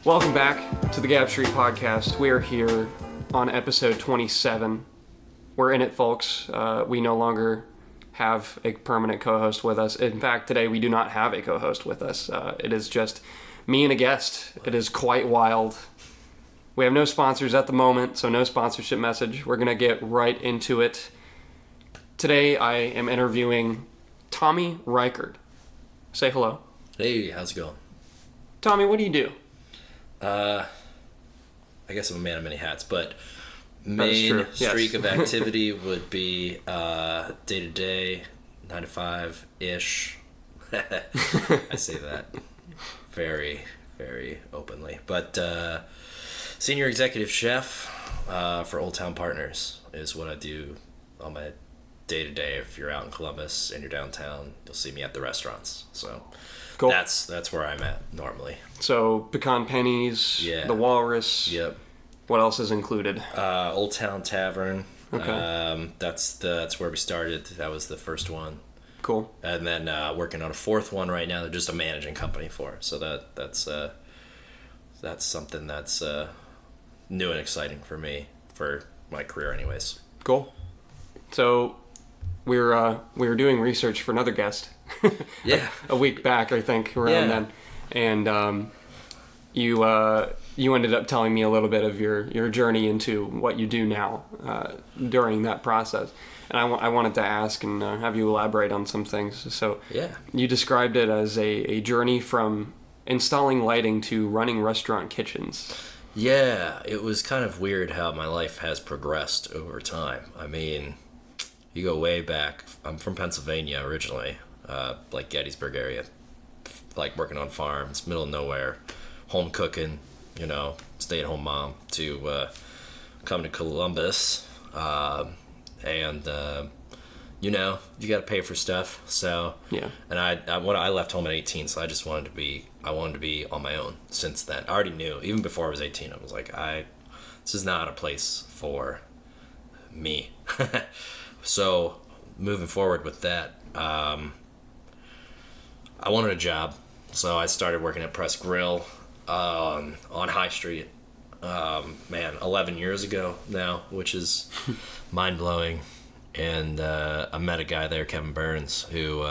Welcome back to the Gap Street Podcast. We are here on episode 27. We're in it, folks. We no longer have a permanent co-host with us. In fact, today we do not have a co-host with us. It is just me and a guest. It is quite wild. We have no sponsors at the moment, so no sponsorship message. We're going to get right into it. Today I am interviewing Tommy Reichard. Say hello. Hey, how's it going? Tommy, what do you do? I guess I'm a man of many hats, but main streak of activity would be day-to-day, 9 to 5-ish. I say that very, very openly. But senior executive chef for Old Town Partners is what I do on my day-to-day. If you're out in Columbus and you're downtown, you'll see me at the restaurants. So cool. That's where I'm at normally. So Pecan Pennies, the Walrus. Yep. What else is included? Old Town Tavern. Okay. That's where we started. That was the first one. Cool. And then working on a fourth one right now. They're just a managing company for. So that's something that's new and exciting for me for my career, anyways. Cool. So we were doing research for another guest. Yeah. a week back, I think, around then, and you ended up telling me a little bit of your journey into what you do now during that process, and I wanted to ask and have you elaborate on some things. So you described it as a journey from installing lighting to running restaurant kitchens. Yeah, it was kind of weird how my life has progressed over time. I mean, you go way back. I'm from Pennsylvania originally, like Gettysburg area, like working on farms, middle of nowhere, home cooking, stay-at-home mom, to come to Columbus, and you got to pay for stuff. So and I left home at 18, so I just wanted to be on my own. Since then, I already knew, even before I was 18, I was like, this is not a place for me. So moving forward with that, I wanted a job, so I started working at Press Grill on High Street. 11 years ago now, which is mind-blowing. And I met a guy there, Kevin Burns, who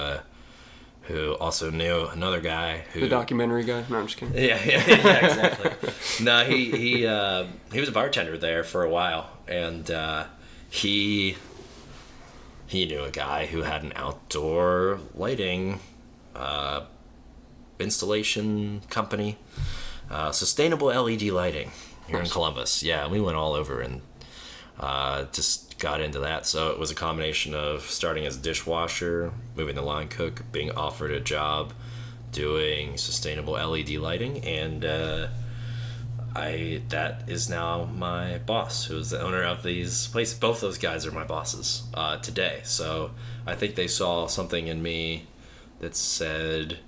also knew another guy who... The documentary guy? No, I'm just kidding. Yeah, exactly. No, he was a bartender there for a while, and he knew a guy who had an outdoor lighting installation company, sustainable LED lighting here in Columbus. Yeah, we went all over and just got into that. So it was a combination of starting as a dishwasher, moving to line cook, being offered a job doing sustainable LED lighting, and that is now my boss, who's the owner of these places. Both those guys are my bosses today. So I think they saw something in me that said,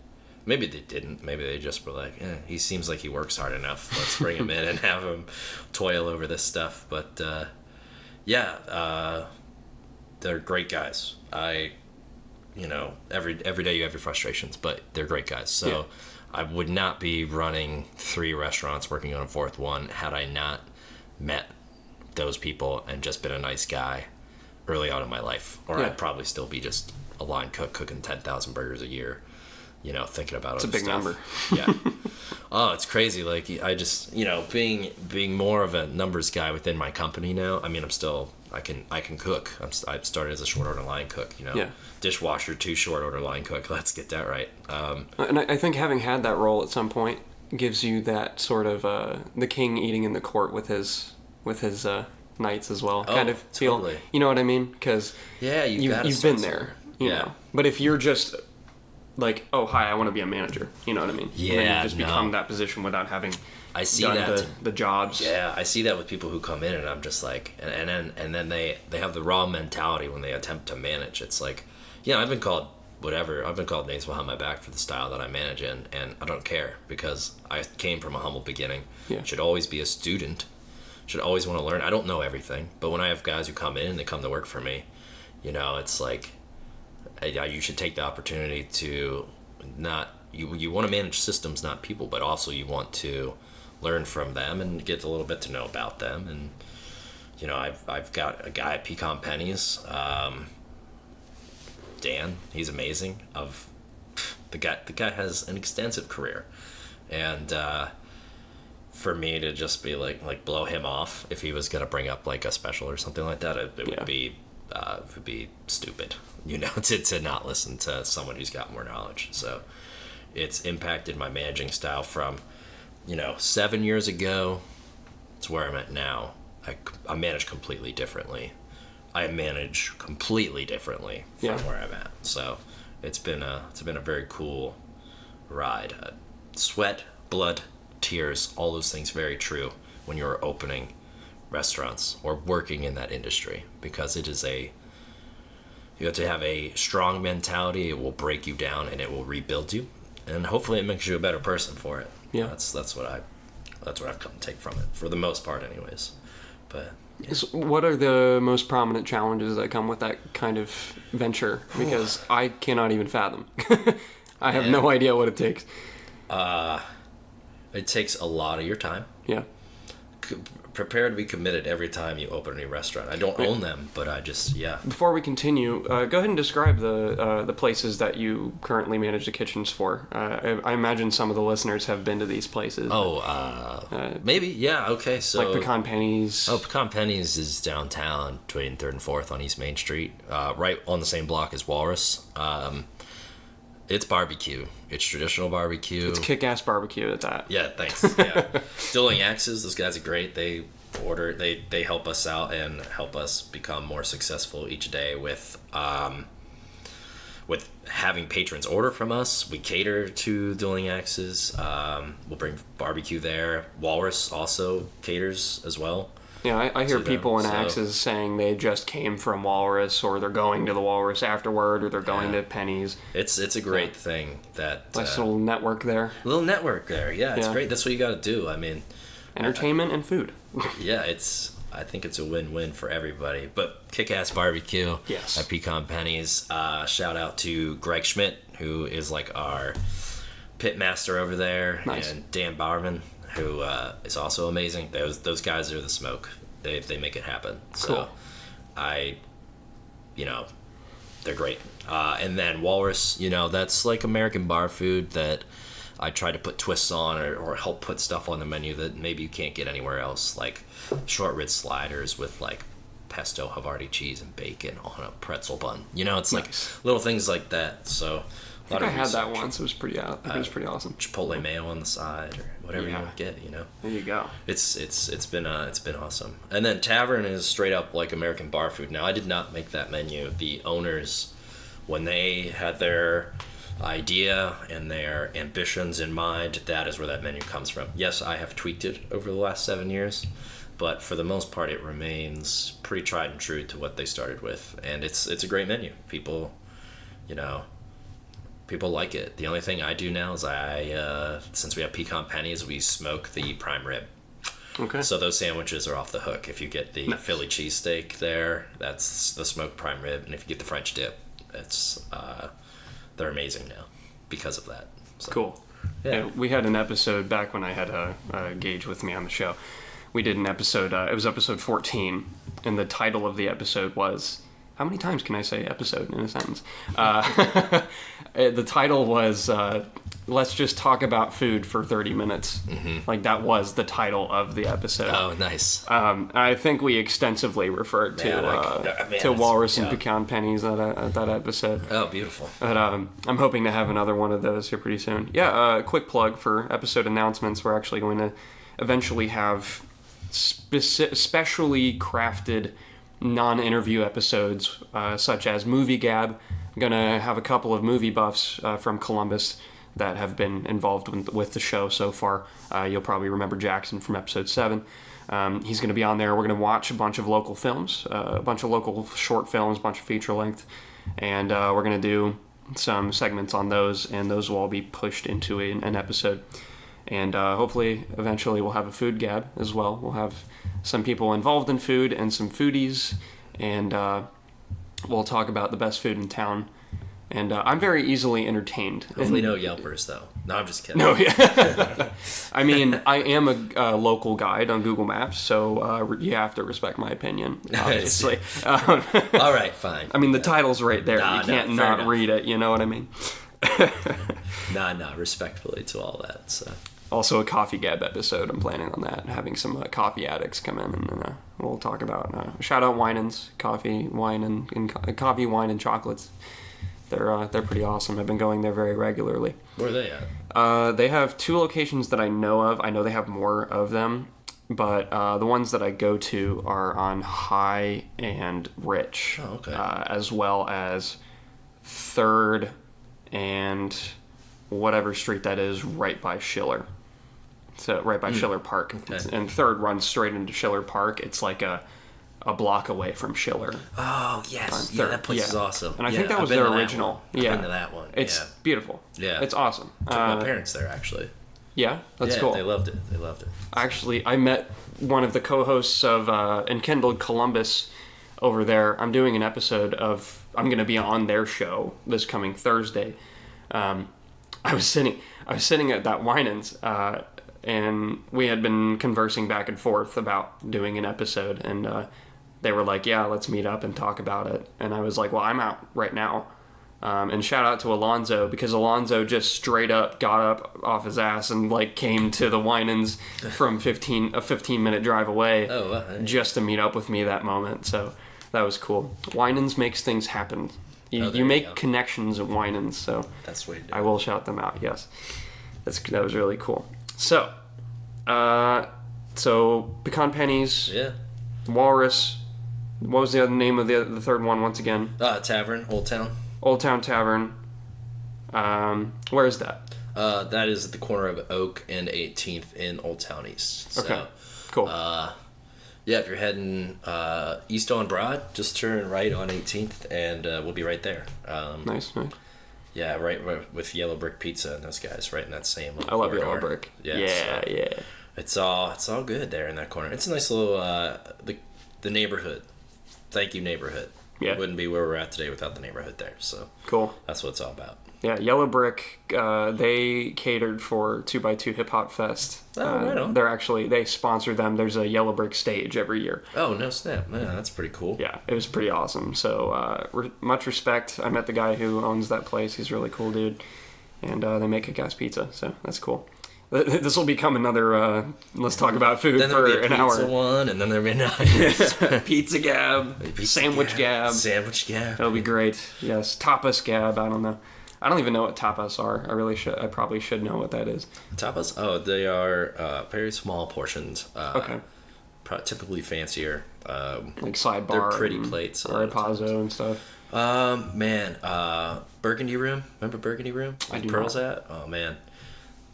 maybe they didn't, maybe they just were like, he seems like he works hard enough, let's bring him in and have him toil over this stuff. But they're great guys. Every day you have your frustrations, but they're great guys. So I would not be running 3 restaurants, working on a 4th one, had I not met those people and just been a nice guy early on in my life. Or I'd probably still be just a line cook cooking 10,000 burgers a year, thinking about it. It's a big number. Yeah. Oh, it's crazy. Like, I just, being more of a numbers guy within my company now. I mean, I can cook. I started as a short order line cook, dishwasher to short order line cook. Let's get that right. And I think having had that role at some point gives you that sort of the king eating in the court with his knights as well. Kind of feel, totally. You know what I mean? Because you've been there, you know. But if you're just like, oh, hi, I want to be a manager, you know what I mean? Yeah, and then you just become that position without having done the jobs. Yeah, I see that with people who come in, and I'm just like, and then they have the raw mentality when they attempt to manage. It's like, I've been called whatever. I've been called names behind my back for the style that I manage in, and I don't care, because I came from a humble beginning. Should always be a student. Should always want to learn. I don't know everything, but when I have guys who come in and they come to work for me, it's like, you should take the opportunity to not... You want to manage systems, not people, but also you want to learn from them and get a little bit to know about them. And I've got a guy at Pecan Pennies, Dan. He's amazing. The guy has an extensive career, and for me to just be like blow him off if he was gonna bring up like a special or something like that, it would be stupid, to not listen to someone who's got more knowledge. So it's impacted my managing style from 7 years ago to where I'm at now. I manage completely differently. I manage completely differently from where I'm at. So it's been a very cool ride. Sweat, blood, tears, all those things very true when you're opening restaurants or working in that industry, because you have to have a strong mentality. It will break you down and it will rebuild you, and hopefully it makes you a better person for it. Yeah, that's what I've come to take from it, for the most part anyways. But So what are the most prominent challenges that come with that kind of venture? Because I cannot even fathom. I have no idea what it takes. It takes a lot of your time. Yeah. Prepare to be committed every time you open a new restaurant. I don't own them, but I just, Before we continue, go ahead and describe the places that you currently manage the kitchens for. I imagine some of the listeners have been to these places. Maybe, yeah, okay. So like Pecan Pennies. Oh, Pecan Pennies is downtown between 3rd and 4th on East Main Street, right on the same block as Walrus. It's barbecue. It's traditional barbecue. It's kick-ass barbecue at that. Yeah, thanks. Yeah. Dueling Axes, those guys are great. They help us out and help us become more successful each day with having patrons order from us. We cater to Dueling Axes. We'll bring barbecue there. Walrus also caters as well. Yeah, I hear people in Axes saying they just came from Walrus, or they're going to the Walrus afterward, or they're going to Pennies. It's a great thing that nice little network there. Little network there, yeah. It's great. That's what you got to do. I mean, entertainment and food. Yeah, I think it's a win-win for everybody. But kick-ass barbecue at Pecan Pennies. Shout out to Greg Schmidt, who is like our pit master over there, and Dan Bowerman, who is also amazing. Those guys are the smoke. They make it happen. So cool. They're great. And then Walrus, that's like American bar food that I try to put twists on or help put stuff on the menu that maybe you can't get anywhere else, like short rib sliders with like pesto Havarti cheese and bacon on a pretzel bun. It's like little things like that. So I think I had that once. It was pretty awesome. Chipotle mayo on the side or whatever you want to get. There you go. It's been awesome. And then Tavern is straight up like American bar food. Now I did not make that menu. The owners, when they had their idea and their ambitions in mind, that is where that menu comes from. Yes, I have tweaked it over the last 7 years, but for the most part it remains pretty tried and true to what they started with, and it's a great menu. People like it. The only thing I do now is since we have Pecan Pennies, we smoke the prime rib. Okay. So those sandwiches are off the hook. If you get the Philly cheesesteak there, that's the smoked prime rib, and if you get the French dip, they're amazing now because of that. So, cool. Yeah, we had an episode back when I had Gage with me on the show. We did an episode, it was episode 14, and the title of the episode was, how many times can I say episode in a sentence? The title was, let's just talk about food for 30 minutes. Mm-hmm. Like, that was the title of the episode. Oh, nice. I think we extensively referred to Walrus and Pecan Pennies at that episode. Oh, beautiful. But I'm hoping to have another one of those here pretty soon. Yeah, quick plug for episode announcements. We're actually going to eventually have specially crafted non-interview episodes, such as Movie Gab. I'm going to have a couple of movie buffs from Columbus that have been involved with the show so far. You'll probably remember Jackson from episode 7. He's going to be on there. We're going to watch a bunch of local films, a bunch of local short films, a bunch of feature length, and we're going to do some segments on those, and those will all be pushed into an episode. And hopefully, eventually, we'll have a food gab as well. We'll have some people involved in food and some foodies, and we'll talk about the best food in town And I'm very easily entertained. Hopefully no Yelpers, though. No, I'm just kidding. No, yeah. I mean, I am a local guide on Google Maps, so you have to respect my opinion, obviously. All right, fine. I mean, the title's right there. You can't not enough. read it, you know what I mean? Respectfully to all that, so... Also a Coffee Gab episode. I'm planning on that, having some coffee addicts come in, and then we'll talk about shout out Winans, coffee, wine, and coffee, wine, and chocolates. They're pretty awesome. I've been going there very regularly. Where are they at? They have 2 locations that I know of. I know they have more of them, but the ones that I go to are on High and Rich, as well as 3rd and whatever street that is, right by Schiller. So right by Schiller Park. Okay. And 3rd runs straight into Schiller Park. It's like a block away from Schiller. Oh, yes. Yeah, that place is awesome. And I think that was their original. I've been to that one. It's beautiful. Yeah. It's awesome. Took my parents there, actually. Yeah? That's cool. They loved it. Actually, I met one of the co-hosts of Enkindled Columbus over there. I'm doing an episode of... I'm going to be on their show this coming Thursday. I was sitting at that Winans, and we had been conversing back and forth about doing an episode, and they were like, yeah, let's meet up and talk about it. And I was like, well, I'm out right now. And shout out to Alonzo, because Alonzo just straight up got up off his ass and like came to the Winans from a 15-minute drive away just to meet up with me that moment. So that was cool. Winans makes things happen. You make connections at Winans, so that's what you do. I will shout them out. Yes, that was really cool. So, pecan pennies. Yeah. Walrus. What was the other name of the third one once again? Tavern, Old Town. Old Town Tavern. Where is that? That is at the corner of Oak and 18th in Old Town East. So, okay, cool. Yeah, if you're heading east on Broad, just turn right on 18th, and we'll be right there. Nice. Yeah, right with Yellow Brick Pizza and those guys, right in that same. I love Yellow Brick. Yeah. It's all good there in that corner. It's a nice little the neighborhood. Thank you, neighborhood. Yeah, it wouldn't be where we're at today without the neighborhood there. So cool. That's what it's all about. Yeah, Yellow Brick, they catered for 2x2 Hip Hop Fest. Oh, right on. They sponsor them. There's a Yellow Brick stage every year. Oh, no snap. Yeah, that's pretty cool. Yeah, it was pretty awesome. So, much respect. I met the guy who owns that place. He's a really cool dude. And they make kick-ass pizza, so that's cool. This will become another, let's talk about food then for an hour. Pizza one, and then there'll be another. Pizza Gab, Sandwich Gab. Sandwich Gab. That'll be great. Yes, Tapas Gab, I don't know. I don't even know what tapas are. I probably should know what that is. Tapas? Oh, they are very small portions. Okay. Typically fancier. Like sidebar. They're pretty plates. Or ripazo and stuff. Burgundy Room. Remember Burgundy Room? I do Pearl's not. at? Oh, man.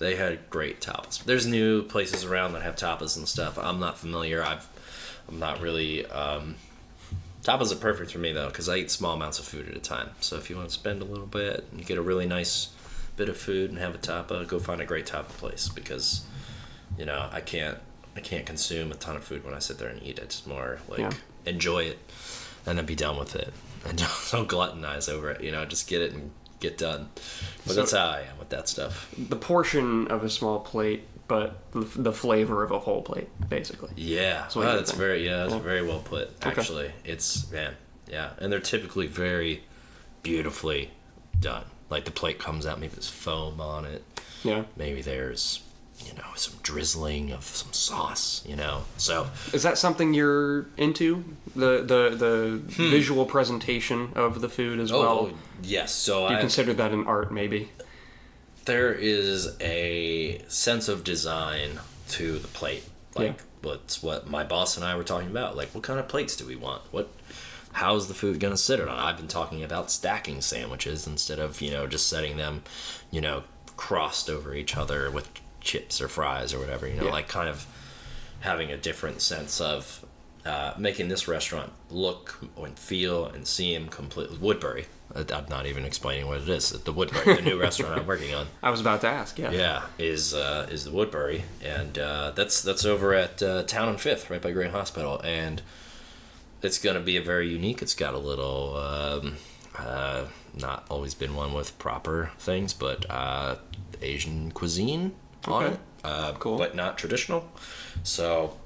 They had great tapas. There's new places around that have tapas and stuff. I'm not familiar. I'm not really... Tapas are perfect for me, though, because I eat small amounts of food at a time. So if you want to spend a little bit and get a really nice bit of food and have a tapa, go find a great tapa place, because, I can't consume a ton of food when I sit there and eat it. It's more like enjoy it and then be done with it. And don't gluttonize over it, just get it and get done. But that's how I am with that stuff. The portion of a small plate, but the flavor of a whole plate, basically. Yeah, that's very well put. Actually, okay. And they're typically very beautifully done. Like the plate comes out, maybe there's foam on it. Yeah. Maybe there's some drizzling of some sauce. So is that something you're into? The visual presentation of the food as well. Yes. So you consider that an art, maybe? There is a sense of design to the plate. What's what my boss and I were talking about. Like, what kind of plates do we want? How's the food going to sit on? I've been talking about stacking sandwiches instead of, just setting them, crossed over each other with chips or fries or whatever, like kind of having a different sense of making this restaurant look and feel and seem completely Woodbury. I'm not even explaining what it is. The Woodbury, the new restaurant I'm working on. I was about to ask. Yeah, is the Woodbury, and that's over at Town and Fifth, right by Grant Hospital, and it's gonna be a very unique. It's got a little Not always been one with proper things, but Asian cuisine on it. Cool. But not traditional. So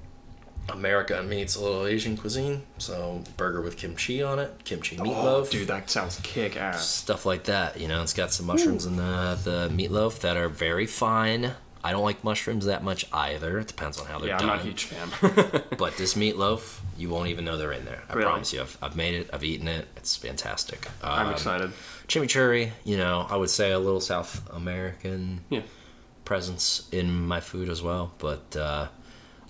America meets a little Asian cuisine. So burger with kimchi on it, kimchi meatloaf. Oh, dude, that sounds kick ass. Stuff like that. It's got some mushrooms in the meatloaf that are very fine. I don't like mushrooms that much either. It depends on how they're done. I'm not a huge fan. But this meatloaf, you won't even know they're in there. I Really? promise you. I've made it. I've eaten it. It's fantastic. I'm excited. Chimichurri, I would say a little South American presence in my food as well. But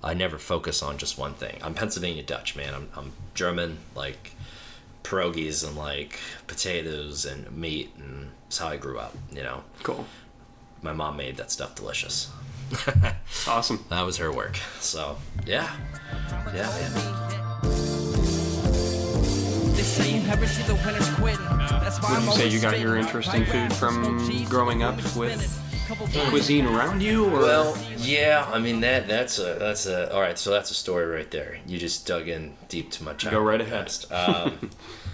I never focus on just one thing. I'm Pennsylvania Dutch, man. I'm German, like pierogies and like potatoes and meat, and that's how I grew up, Cool. My mom made that stuff delicious. Awesome. That was her work. So, yeah, man. They say you never see the winners quitting. That's why Would I'm you say always you got your spinning. interest in food from growing up with cuisine around you, or Well, yeah, I mean that's a all right. So that's a story right there. You just dug in deep to my childhood. Go right ahead. past.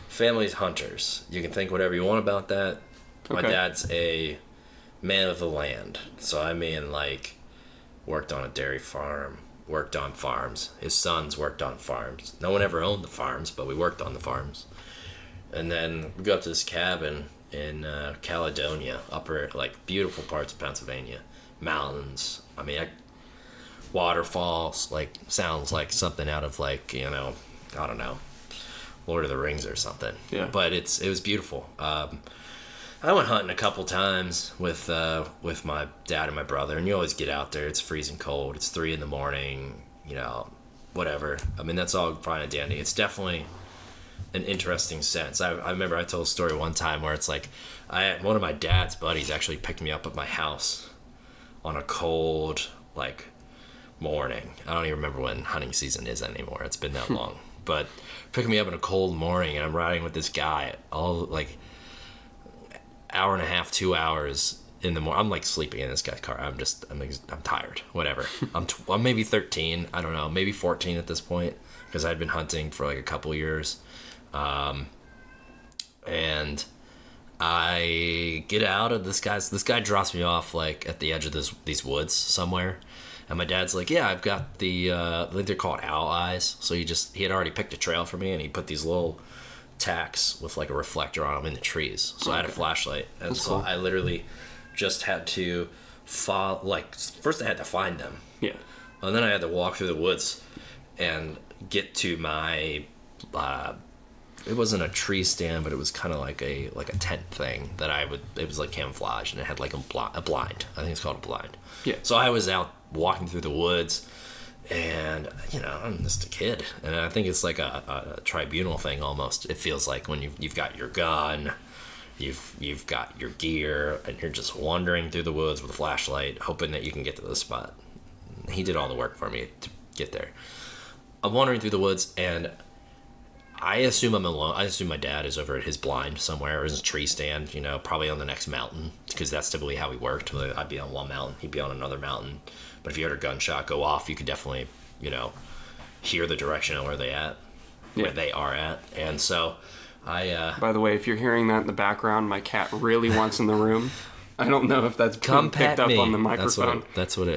Family's hunters. You can think whatever you want about that. My Okay. dad's a man of the land, so I mean, like, worked on a dairy farm, worked on farms. His sons worked on farms. No one ever owned the farms, but we worked on the farms. And then we go up to this cabin in Caledonia, like beautiful parts of Pennsylvania, mountains. I mean, waterfalls. Like, sounds like something out of, like, I don't know, Lord of the Rings or something. Yeah. But it was beautiful. I went hunting a couple times with my dad and my brother, and you always get out there. It's freezing cold. It's 3 a.m. Whatever. I mean, that's all fine and dandy. It's definitely an interesting sense. I remember I told a story one time where it's like, one of my dad's buddies actually picked me up at my house on a cold, like, morning. I don't even remember when hunting season is anymore. It's been that long. But picking me up in a cold morning, and I'm riding with this guy all, like, hour and a half, 2 hours in the morning. I'm like sleeping in this guy's car. I'm tired. Whatever. I'm maybe 13. I don't know. Maybe 14 at this point, because I'd been hunting for like a couple years. And I get out of this guy drops me off like at the edge of these woods somewhere. And my dad's like, yeah, I've got I think they're called owl eyes. So he had already picked a trail for me, and he put these little tacks with like a reflector on them in the trees. So I had a flashlight, and That's so cool. I literally just had to first I had to find them, yeah, and then I had to walk through the woods and get to my it wasn't a tree stand, but it was kind of like a tent thing that it was like camouflage, and it had like a blind. I think it's called a blind. Yeah. So I was out walking through the woods, and I'm just a kid, and I think it's like a tribunal thing almost. It feels like when you've got your gun, you've got your gear, and you're just wandering through the woods with a flashlight, hoping that you can get to the spot. He did all the work for me to get there. I'm wandering through the woods, and I assume I'm alone. I assume my dad is over at his blind somewhere, or his tree stand, probably on the next mountain, because that's typically how we worked. I'd be on one mountain, he'd be on another mountain. But if you heard a gunshot go off, you could definitely, hear the direction of where they are at. And so By the way, if you're hearing that in the background, my cat really wants in the room. I don't know if that's being picked up on the microphone. That's what he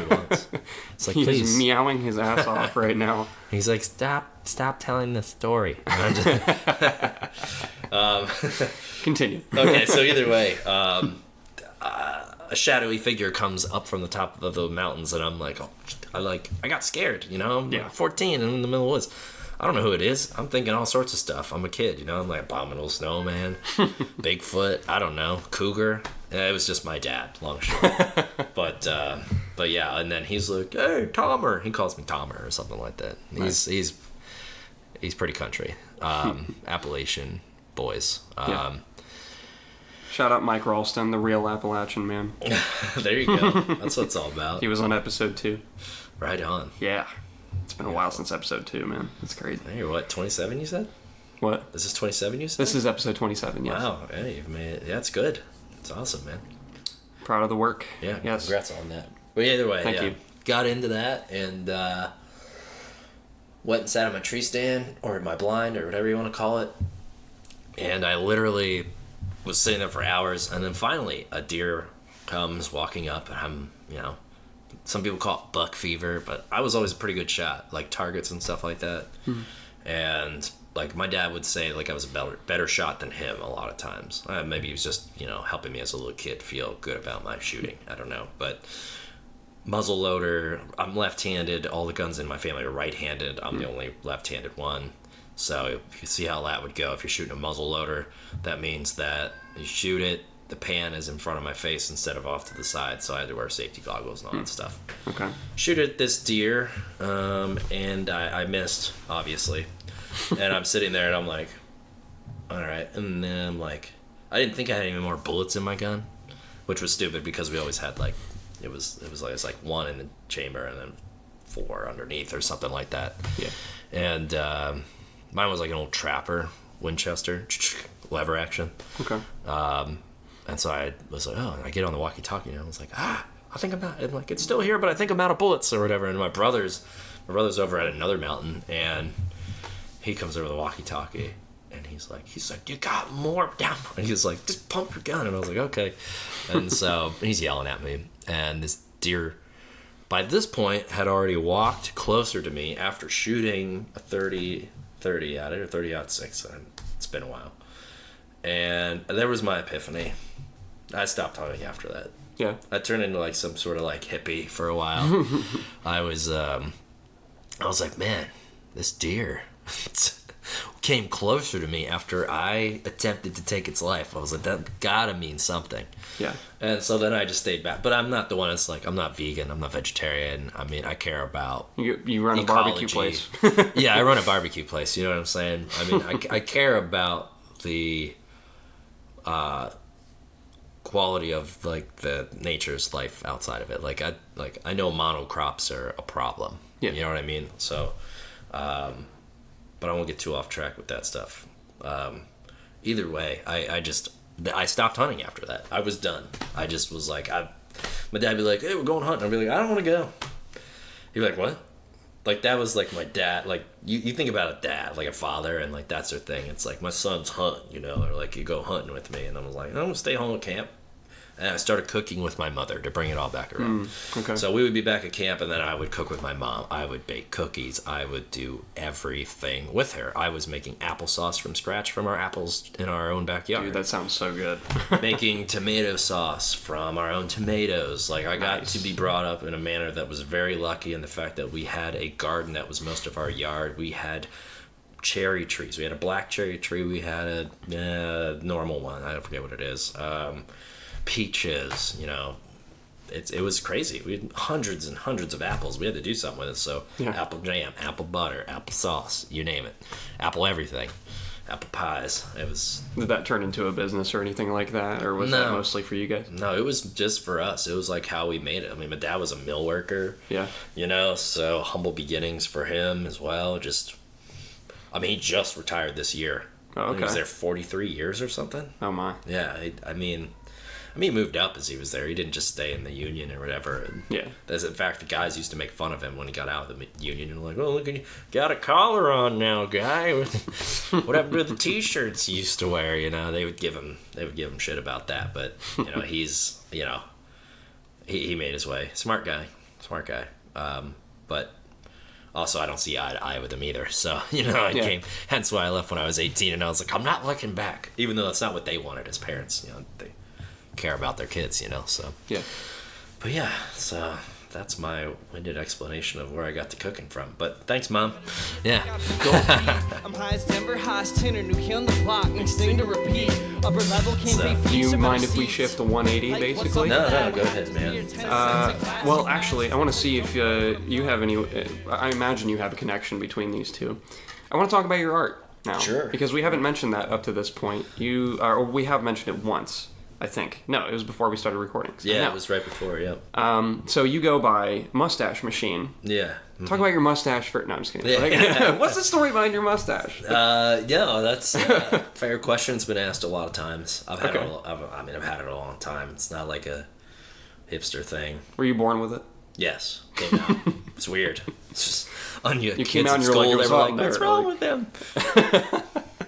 wants. It's like, He's please. meowing his ass off right now. He's like, stop telling the story. Continue. Okay, so either way, a shadowy figure comes up from the top of the mountains, and I'm like, I got scared, I'm Yeah. 14 and in the middle of the woods. I don't know who it is. I'm thinking all sorts of stuff. I'm a kid, I'm like, abominable snowman, Bigfoot, I don't know, cougar. And it was just my dad, long and short. But yeah, and then he's like, hey, Tomer. He calls me Tomer or something like that. Nice. He's pretty country. Appalachian boys. Yeah. Shout out Mike Ralston, the real Appalachian man. There you go. That's what it's all about. He was on episode 2. Right on. Yeah. It's been a while since episode 2, man. It's crazy. Hey, you're what, 27 you said? What? Is this 27 you said? This is episode 27, yes. Wow. Hey, you've made it. Yeah, it's good. It's awesome, man. Proud of the work. Yeah, Yes. congrats on that. But either way, Thank you. Got into that and went and sat on my tree stand or my blind or whatever you want to call it. And I literally was sitting there for hours, and then finally a deer comes walking up, and I'm, some people call it buck fever, but I was always a pretty good shot, like targets and stuff like that. And like my dad would say, like I was a better shot than him a lot of times. Maybe he was just, helping me as a little kid feel good about my shooting. I don't know, but muzzle loader. I'm left-handed. All the guns in my family are right-handed. I'm the only left-handed one. So you see how that would go if you're shooting a muzzle loader. That means that you shoot it, the pan is in front of my face instead of off to the side, so I had to wear safety goggles and all that stuff. Okay. Shoot at this deer, and I missed, obviously. And I'm sitting there, and I'm like, all right. And then I'm like, I didn't think I had any more bullets in my gun, which was stupid because we always had like, it was like one in the chamber and then 4 underneath or something like that. Yeah. And mine was like an old Trapper Winchester, lever action. Okay. And so I was like, oh, and I get on the walkie-talkie and I was like, I think I'm not, and like, it's still here, but I think I'm out of bullets or whatever. And my brother's over at another mountain, and he comes over the walkie-talkie, and he's like, you got more down. And he's like, just pump your gun. And I was like, okay. And so he's yelling at me, and this deer, by this point, had already walked closer to me after shooting a 30 at it, or 30-06. And it's been a while. And there was my epiphany. I stopped hunting after that. Yeah. I turned into like some sort of like hippie for a while. I was like, man, this deer came closer to me after I attempted to take its life. I was like, that gotta mean something. Yeah. And so then I just stayed back. But I'm not the one that's like, I'm not vegan, I'm not vegetarian. I mean, I care about You run ecology. a barbecue place. Yeah, I run a barbecue place. You know what I'm saying? I mean, I care about the quality of like the nature's life outside of it. Like I know monocrops are a problem. Yeah. You know what I mean? So, but I won't get too off track with that stuff. Either way, I stopped hunting after that. I was done. I just was like, my dad would be like, hey, we're going hunting. I'd be like, I don't want to go. He'd be like, what? Like, that was like my dad. Like, you think about a dad, like a father, and like that's their thing. It's like, my son's hunting, or like, you go hunting with me. And I was like, I'm going to stay home at camp. And I started cooking with my mother to bring it all back around. Okay. So we would be back at camp, and then I would cook with my mom. I would bake cookies. I would do everything with her. I was making applesauce from scratch from our apples in our own backyard. Dude, that sounds so good. Making tomato sauce from our own tomatoes. Like, I got to be brought up in a manner that was very lucky in the fact that we had a garden that was most of our yard. We had cherry trees. We had a black cherry tree. We had a normal one. I forget what it is. Peaches, it was crazy. We had hundreds and hundreds of apples. We had to do something with it. So apple jam, apple butter, apple sauce, you name it, apple everything, apple pies. It was. Did that turn into a business or anything like that, or was that mostly for you guys? No, it was just for us. It was like how we made it. I mean, my dad was a mill worker. Yeah. So humble beginnings for him as well. He just retired this year. Oh, okay. He was there 43 years or something. Oh my. Yeah, he moved up as he was there. He didn't just stay in the union or whatever. And yeah. In fact, the guys used to make fun of him when he got out of the union. And like, oh, look at you, got a collar on now, guy. What happened to the t-shirts you used to wear? They would give him shit about that. But he's he made his way. Smart guy. But also, I don't see eye to eye with him either. So came. Hence why I left when I was 18, and I was like, I'm not looking back, even though that's not what they wanted as parents. They care about their kids, so yeah. But yeah, so that's my winded explanation of where I got the cooking from. But thanks, Mom. Yeah. I'm high as Denver, high as tenor, new kid on the block, next thing to repeat. Upper level can't be Do you mind if we shift to 180 basically? No, go ahead, man. Well, actually, I want to see if you have any. I imagine you have a connection between these two. I want to talk about your art now. Sure. Because we haven't mentioned that up to this point. Or we have mentioned it once. I think. No, it was before we started recording. So yeah, it was right before, yeah. So you go by Mustachemachine. Yeah. Talk about your mustache for... No, I'm just kidding. Yeah. What's the story behind your mustache? That's a fair question. It's been asked a lot of times. I've had it a long time. It's not like a hipster thing. Were you born with it? Yes. Came out. It's weird. It's just on you. You came out and you're like, what's wrong with them?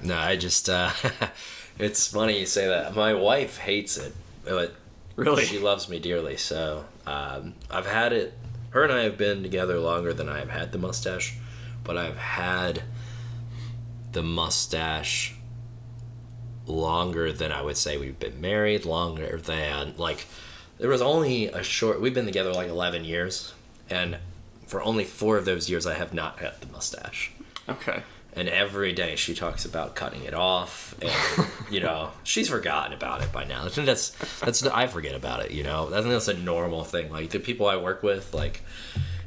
No, I just, it's funny you say that. My wife hates it, but Really? she loves me dearly. So I've had it. Her and I have been together longer than I have had the mustache, but I've had the mustache longer than I would say we've been married, longer than, like, there was only a short, we've been together like 11 years, and for only 4 of those years I have not had the mustache. Okay. And every day she talks about cutting it off, and she's forgotten about it by now. I think that's I forget about it. I think that's a normal thing. Like, the people I work with, like,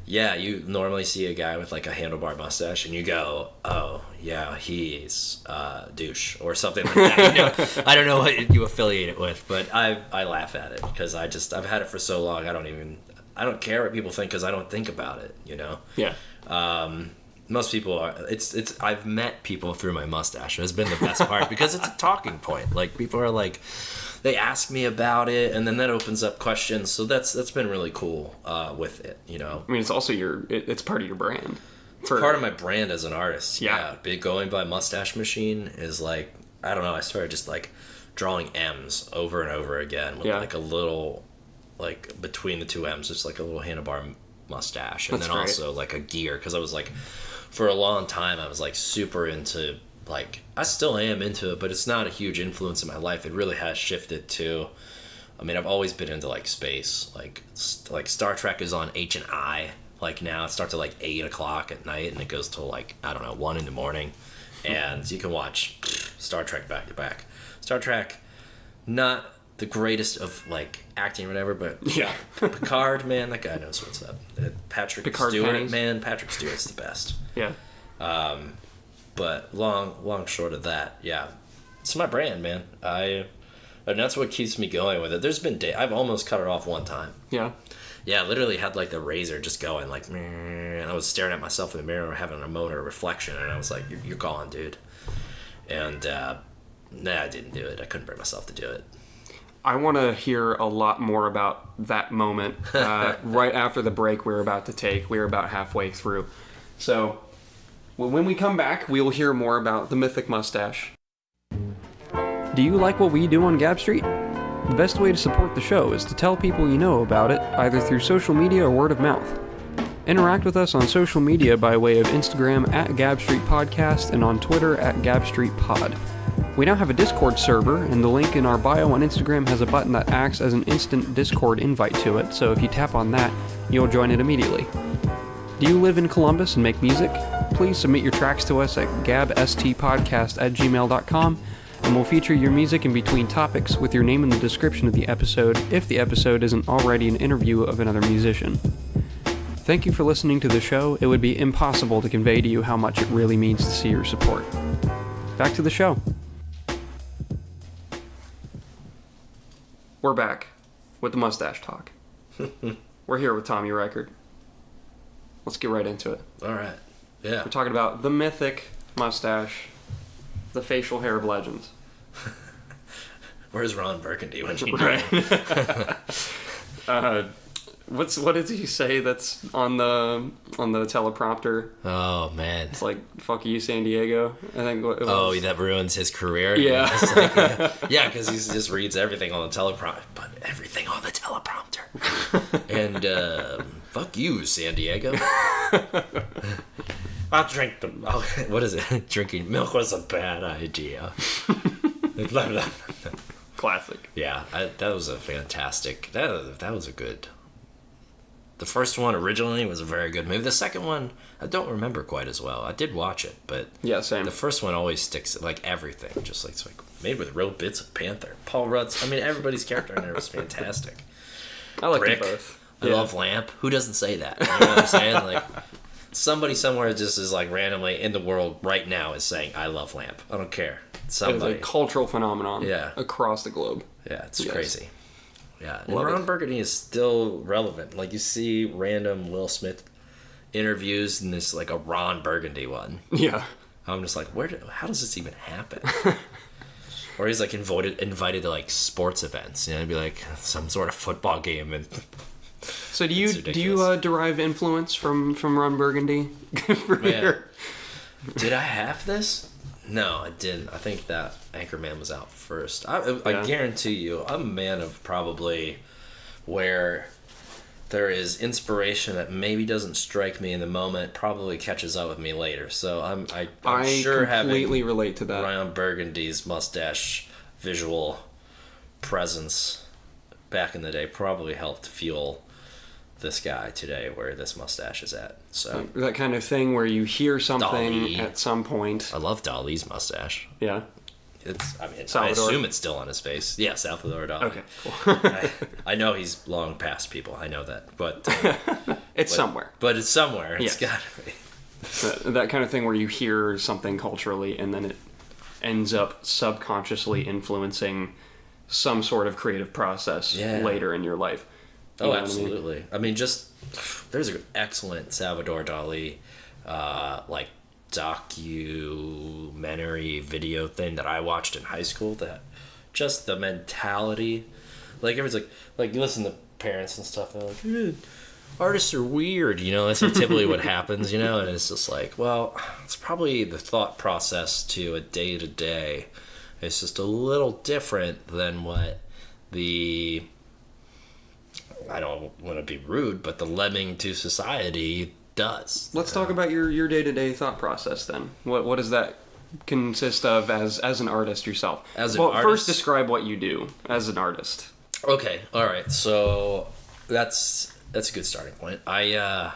yeah, you normally see a guy with like a handlebar mustache, and you go, oh yeah, he's douche or something like that. I don't know what you affiliate it with, but I laugh at it because I've had it for so long. I don't care what people think because I don't think about it. Yeah. Most people are. I've met people through my mustache. It's been the best part because it's a talking point. Like, people are like, they ask me about it, and then that opens up questions. So that's been really cool with it. I mean, it's also it's part of your brand. It's part of my brand as an artist. Yeah. Big going by Mustachemachine is like, I don't know. I started just like drawing M's over and over again with like a little, like, between the two M's, just like a little handlebar mustache, and That's then great. also like a gear, because I was like, for a long time I was like super into, like, I still am into it, but it's not a huge influence in my life. It really has shifted to, I mean, I've always been into like space, like Star Trek is on H&I, like now it starts at like 8 o'clock at night and it goes till like, I don't know, 1 in the morning, and you can watch Star Trek back to back. Star Trek, not the greatest of like acting or whatever, but Yeah. Picard, man, that guy knows what's up. Patrick Picard Stewart, pennies. man, Patrick Stewart's the best. Yeah. But long short of that, yeah, it's my brand, man. And that's what keeps me going with it. There's been I've almost cut it off one time. Yeah. Yeah, I literally had like the razor just going like, meh, and I was staring at myself in the mirror having a moment of reflection, and I was like, you're gone, dude. And I didn't do it. I couldn't bring myself to do it. I want to hear a lot more about that moment right after the break we're about to take. We're about halfway through. So when we come back, we'll hear more about the mythic mustache. Do you like what we do on Gab Street? The best way to support the show is to tell people you know about it, either through social media or word of mouth. Interact with us on social media by way of Instagram at Gab Street Podcast and on Twitter at Gab Street Pod. We now have a Discord server, and the link in our bio on Instagram has a button that acts as an instant Discord invite to it, so if you tap on that, you'll join it immediately. Do you live in Columbus and make music? Please submit your tracks to us at gabstpodcast@gmail.com, and we'll feature your music in between topics with your name in the description of the episode if the episode isn't already an interview of another musician. Thank you for listening to the show. It would be impossible to convey to you how much it really means to see your support. Back to the show. We're back with the mustache talk. We're here with Tommy Reichert. Let's get right into it. All right. Yeah. We're talking about the mythic mustache, the facial hair of legends. Where's Ron Burgundy when you need Right. him? What did he say that's on the teleprompter? Oh, man. It's like, fuck you, San Diego. I think it was. Oh, that ruins his career? Yeah. Yeah, because he just reads everything on the teleprompter. But everything on the teleprompter. And, fuck you, San Diego. I'll drink them. What is it? Drinking milk was a bad idea. Classic. Yeah, that was a fantastic... That was a good... The first one originally was a very good movie. The second one, I don't remember quite as well. I did watch it, but Yeah, same. the first one always sticks, like everything, just like it's like made with real bits of Panther. Paul Rudd's, I mean, everybody's character in there was fantastic. I like them Rick, both. I love Lamp. Who doesn't say that? You know what I'm saying? Like, somebody somewhere just is like randomly in the world right now is saying, I love Lamp. I don't care. It is Somebody. a cultural phenomenon Yeah. across the globe. Yeah, it's Yes. crazy. Yeah, and Love Ron it. Burgundy is still relevant. Like, you see random Will Smith interviews, and there's like a Ron Burgundy one. Yeah. I'm just like, how does this even happen? Or he's like invited to like sports events, you know, it'd be like some sort of football game, and So do It's you ridiculous. derive influence from Ron Burgundy? For Man. your- Did I have this? No, I didn't. I think that Anchorman was out first. I guarantee you, I'm a man of probably where there is inspiration that maybe doesn't strike me in the moment, probably catches up with me later. So I'm sure completely having relate to that. Ryan Burgundy's mustache visual presence back in the day probably helped fuel this guy today where this mustache is at. So that kind of thing where you hear something Dali. at some point. I love Dali's mustache. Yeah. I Salvador. assume it's still on his face. Yeah, Salvador Dali. Okay, cool. I know he's long past people. I know that, but It's somewhere. But it's somewhere. It's Yes. gotta be. That kind of thing where you hear something culturally and then it ends up subconsciously influencing some sort of creative process later in your life. You know what I mean? Absolutely. I mean, just there's an excellent Salvador Dali, like documentary video thing that I watched in high school. That just the mentality, like everyone's like you listen to parents and stuff. They're like, artists are weird, you know. That's typically what happens, you know. And it's just like, well, it's probably the thought process to a day to day. It's just a little different than what the, I don't want to be rude, but the lemming to society does. Let's talk about your day-to-day thought process then. What does that consist of as an artist yourself? As an artist? First describe what you do as an artist. Okay, all right. So that's a good starting point. I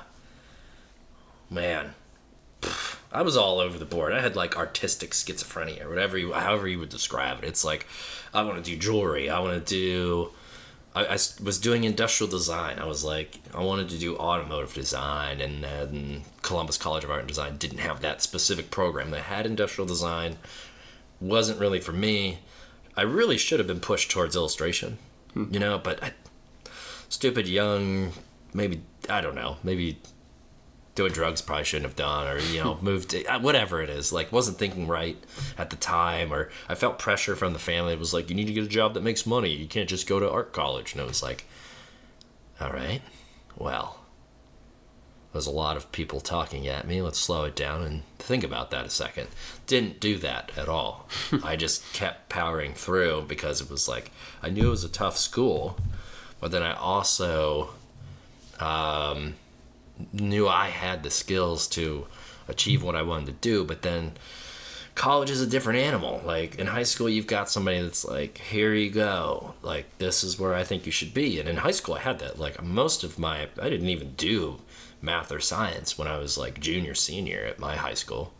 was all over the board. I had like artistic schizophrenia or however you would describe it. It's like I want to do jewelry. I was doing industrial design. I was like, I wanted to do automotive design, and then Columbus College of Art and Design didn't have that specific program. They had industrial design. Wasn't really for me. I really should have been pushed towards illustration, you know, but stupid young, maybe, I don't know, maybe doing drugs probably shouldn't have done, or, you know, moved to, whatever it is, like wasn't thinking right at the time, or I felt pressure from the family. It was like, you need to get a job that makes money. You can't just go to art college. And it was like, all right, well, there's a lot of people talking at me. Let's slow it down and think about that a second. Didn't do that at all. I just kept powering through because it was like, I knew it was a tough school, but then I also knew I had the skills to achieve what I wanted to do. But then college is a different animal. Like in high school, you've got somebody that's like, here you go, like this is where I think you should be. And in high school I had that. Like I didn't even do math or science when I was like junior, senior at my high school.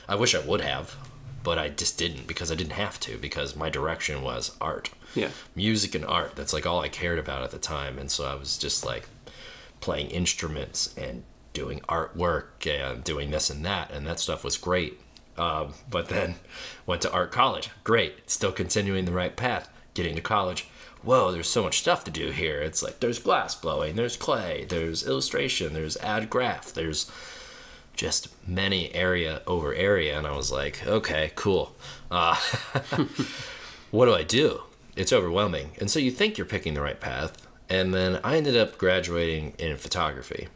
I wish I would have, but I just didn't, because I didn't have to, because my direction was art. Yeah. Music and art. That's like all I cared about at the time. And so I was just like playing instruments and doing artwork and doing this and that stuff was great. But then went to art college. Great. Still continuing the right path. Getting to college. Whoa, there's so much stuff to do here. It's like there's glass blowing, there's clay, there's illustration, there's ad graph, there's just many area over area. And I was like, okay, cool. What do I do? It's overwhelming. And so you think you're picking the right path. And then I ended up graduating in photography,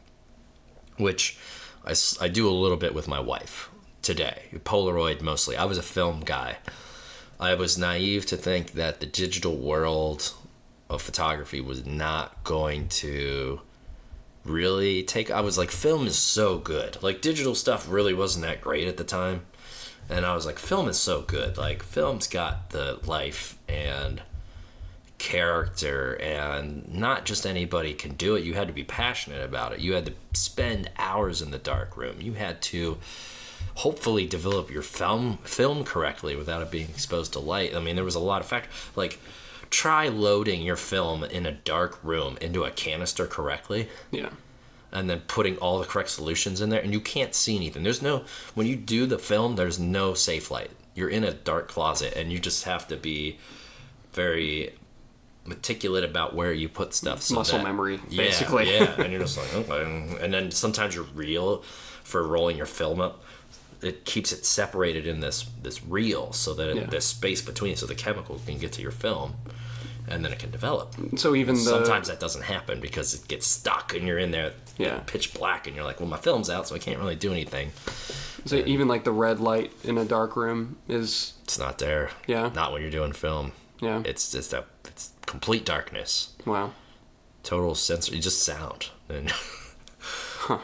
which I do a little bit with my wife today. Polaroid mostly. I was a film guy. I was naive to think that the digital world of photography was not going to really take... I was like, film is so good. Like, digital stuff really wasn't that great at the time. And I was like, film is so good. Like, film's got the life and character, and not just anybody can do it. You had to be passionate about it. You had to spend hours in the dark room. You had to hopefully develop your film correctly without it being exposed to light. I mean, there was a lot of factors. Like, try loading your film in a dark room into a canister correctly. Yeah. And then putting all the correct solutions in there, and you can't see anything. When you do the film, there's no safe light. You're in a dark closet, and you just have to be very meticulous about where you put stuff. So muscle memory, basically. Yeah, and you're just like, okay. And then sometimes your reel for rolling your film up, it keeps it separated in this reel so that there's space between it so the chemical can get to your film, and then it can develop. So sometimes that doesn't happen because it gets stuck and you're in there pitch black and you're like, well, my film's out, so I can't really do anything. So even like the red light in a dark room is... It's not there. Yeah. Not when you're doing film. Yeah. It's complete darkness. Wow. Total sensory, just sound. And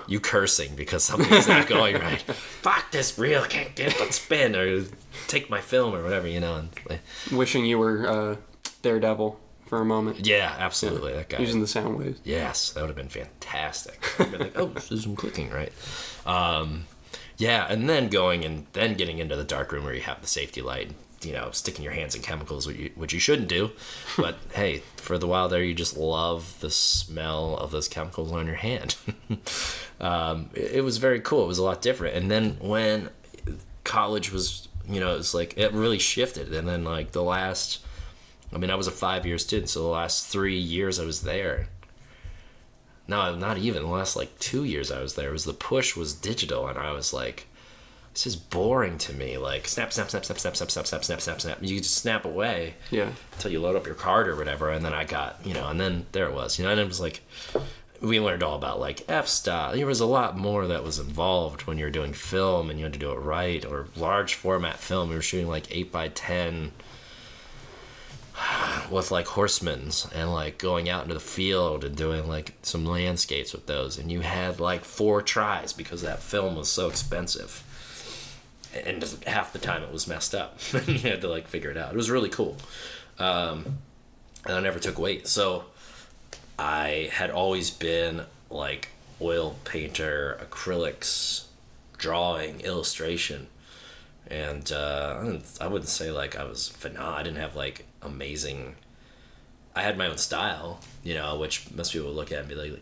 you cursing because something's not going right. Fuck this reel, can't get it to spin, or take my film or whatever, And, wishing you were Daredevil for a moment. yeah, absolutely. That guy. Using the sound waves. Yes, that would have been fantastic. I'd been like, oh, there's some clicking, right? Yeah, and then getting into the dark room where you have the safety light, sticking your hands in chemicals, which you shouldn't do. But hey, for the while there, you just love the smell of those chemicals on your hand. It was very cool. It was a lot different. And then when college was, it was like, it really shifted. And then like I was a 5-year student, so the last 3 years I was there. No, not even. The last like 2 years I was there. The push was digital, and I was like, this is boring to me. Like snap, snap, snap, snap, snap, snap, snap, snap, snap, snap, snap. You just snap away. Yeah. Until you load up your card or whatever, and then I got, and then there it was. And it was like, we learned all about like f-stop. There was a lot more that was involved when you were doing film, and you had to do it right, or large format film. We were shooting like 8x10. With like horsemen's, and like going out into the field and doing like some landscapes with those, and you had like 4 tries because that film was so expensive, and just half the time it was messed up. You had to like figure it out. It was really cool. And I never took weight, so I had always been like oil painter, acrylics, drawing, illustration. And I wouldn't say like I was phenomenal. I didn't have like amazing. I had my own style, which most people would look at and be like,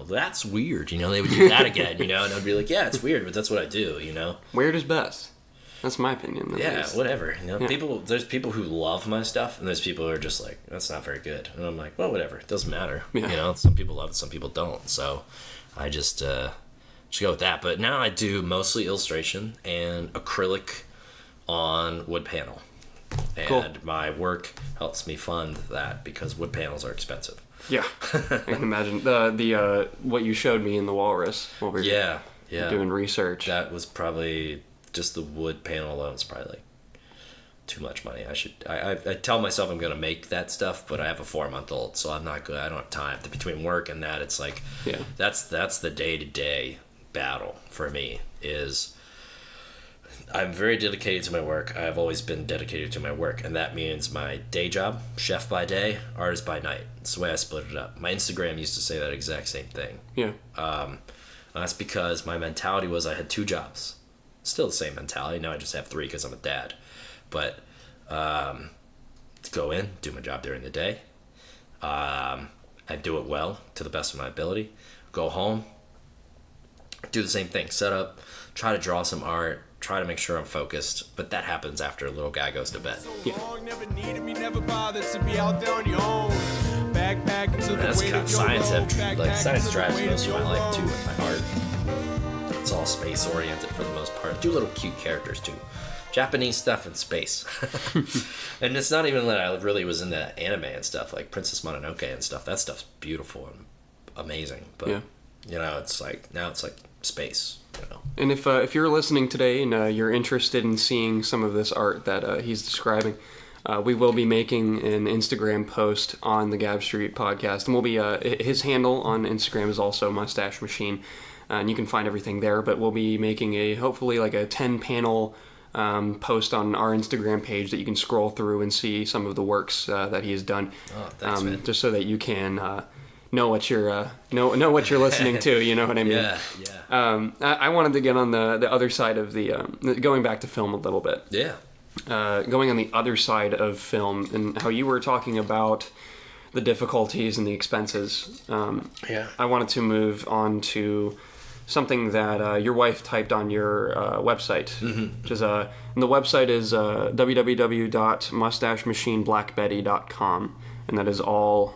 that's weird. They would do that again, and I'd be like, yeah, it's weird, but that's what I do, Weird is best. That's my opinion. Yeah, least. Whatever. There's people who love my stuff, and there's people who are just like, that's not very good. And I'm like, well, whatever. It doesn't matter. Yeah. Some people love it, some people don't. So I just go with that. But now I do mostly illustration and acrylic on wood panel, and cool. My work helps me fund that because wood panels are expensive. Yeah, I can imagine the what you showed me in the Walrus while we were doing research. That was probably just the wood panel alone is probably like too much money. I tell myself I'm gonna make that stuff, but I have a 4-month-old, so I'm not good. I don't have time between work and that. It's like that's the day-to-day battle for me. Is I'm very dedicated to my work. I've always been dedicated to my work, and that means my day job, chef by day, artist by night. It's the way I split it up. My Instagram used to say that exact same thing. Yeah. That's because my mentality was I had 2 jobs. Still the same mentality. Now I just have 3 because I'm a dad. But to go in, do my job during the day. I do it well to the best of my ability. Go home, do the same thing. Set up, try to draw some art. Try to make sure I'm focused, but that happens after a little guy goes to bed. Yeah. That's kind of science. Science drives most of my life too with my art. It's all space oriented for the most part. I do little cute characters too, Japanese stuff in space. And it's not even that I really was into anime and stuff like Princess Mononoke and stuff. That stuff's beautiful and amazing. But it's like now it's like space. And if you're listening today and you're interested in seeing some of this art that he's describing, we will be making an Instagram post on the Gab Street podcast, and we'll be his handle on Instagram is also mustachemachine, and you can find everything there. But we'll be making hopefully like a 10-panel post on our Instagram page that you can scroll through and see some of the works that he has done. Oh, thanks, man. Just so that you can. Know what you're know what you're listening to. You know what I mean? Yeah. I wanted to get on the other side of the going back to film a little bit. Yeah. Going on the other side of film and how you were talking about the difficulties and the expenses. I wanted to move on to something that your wife typed on your website, which is and the website is www.mustachemachineblackbetty.com, and that is all.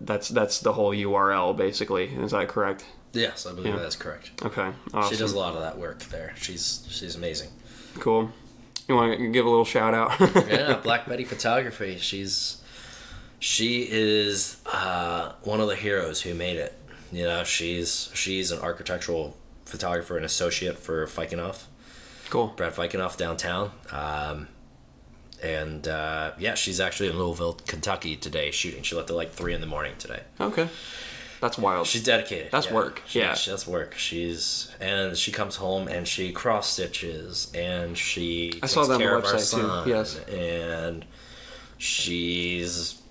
That's the whole URL basically. Is that correct? Yes, I believe that's correct. Okay, awesome. She does a lot of that work there. She's amazing. Cool. You want to give a little shout out? Yeah, Black Betty Photography. She is one of the heroes who made it. She's an architectural photographer and associate for Fikenoff. Cool. Brad Fikenoff downtown. Yeah, she's actually in Louisville, Kentucky today shooting. She left at like 3 a.m. today. Okay. That's wild. She's dedicated. That's work. Yeah. That's work. And she comes home and she cross stitches and she I saw that on the care of our website son, too. Yes. And she's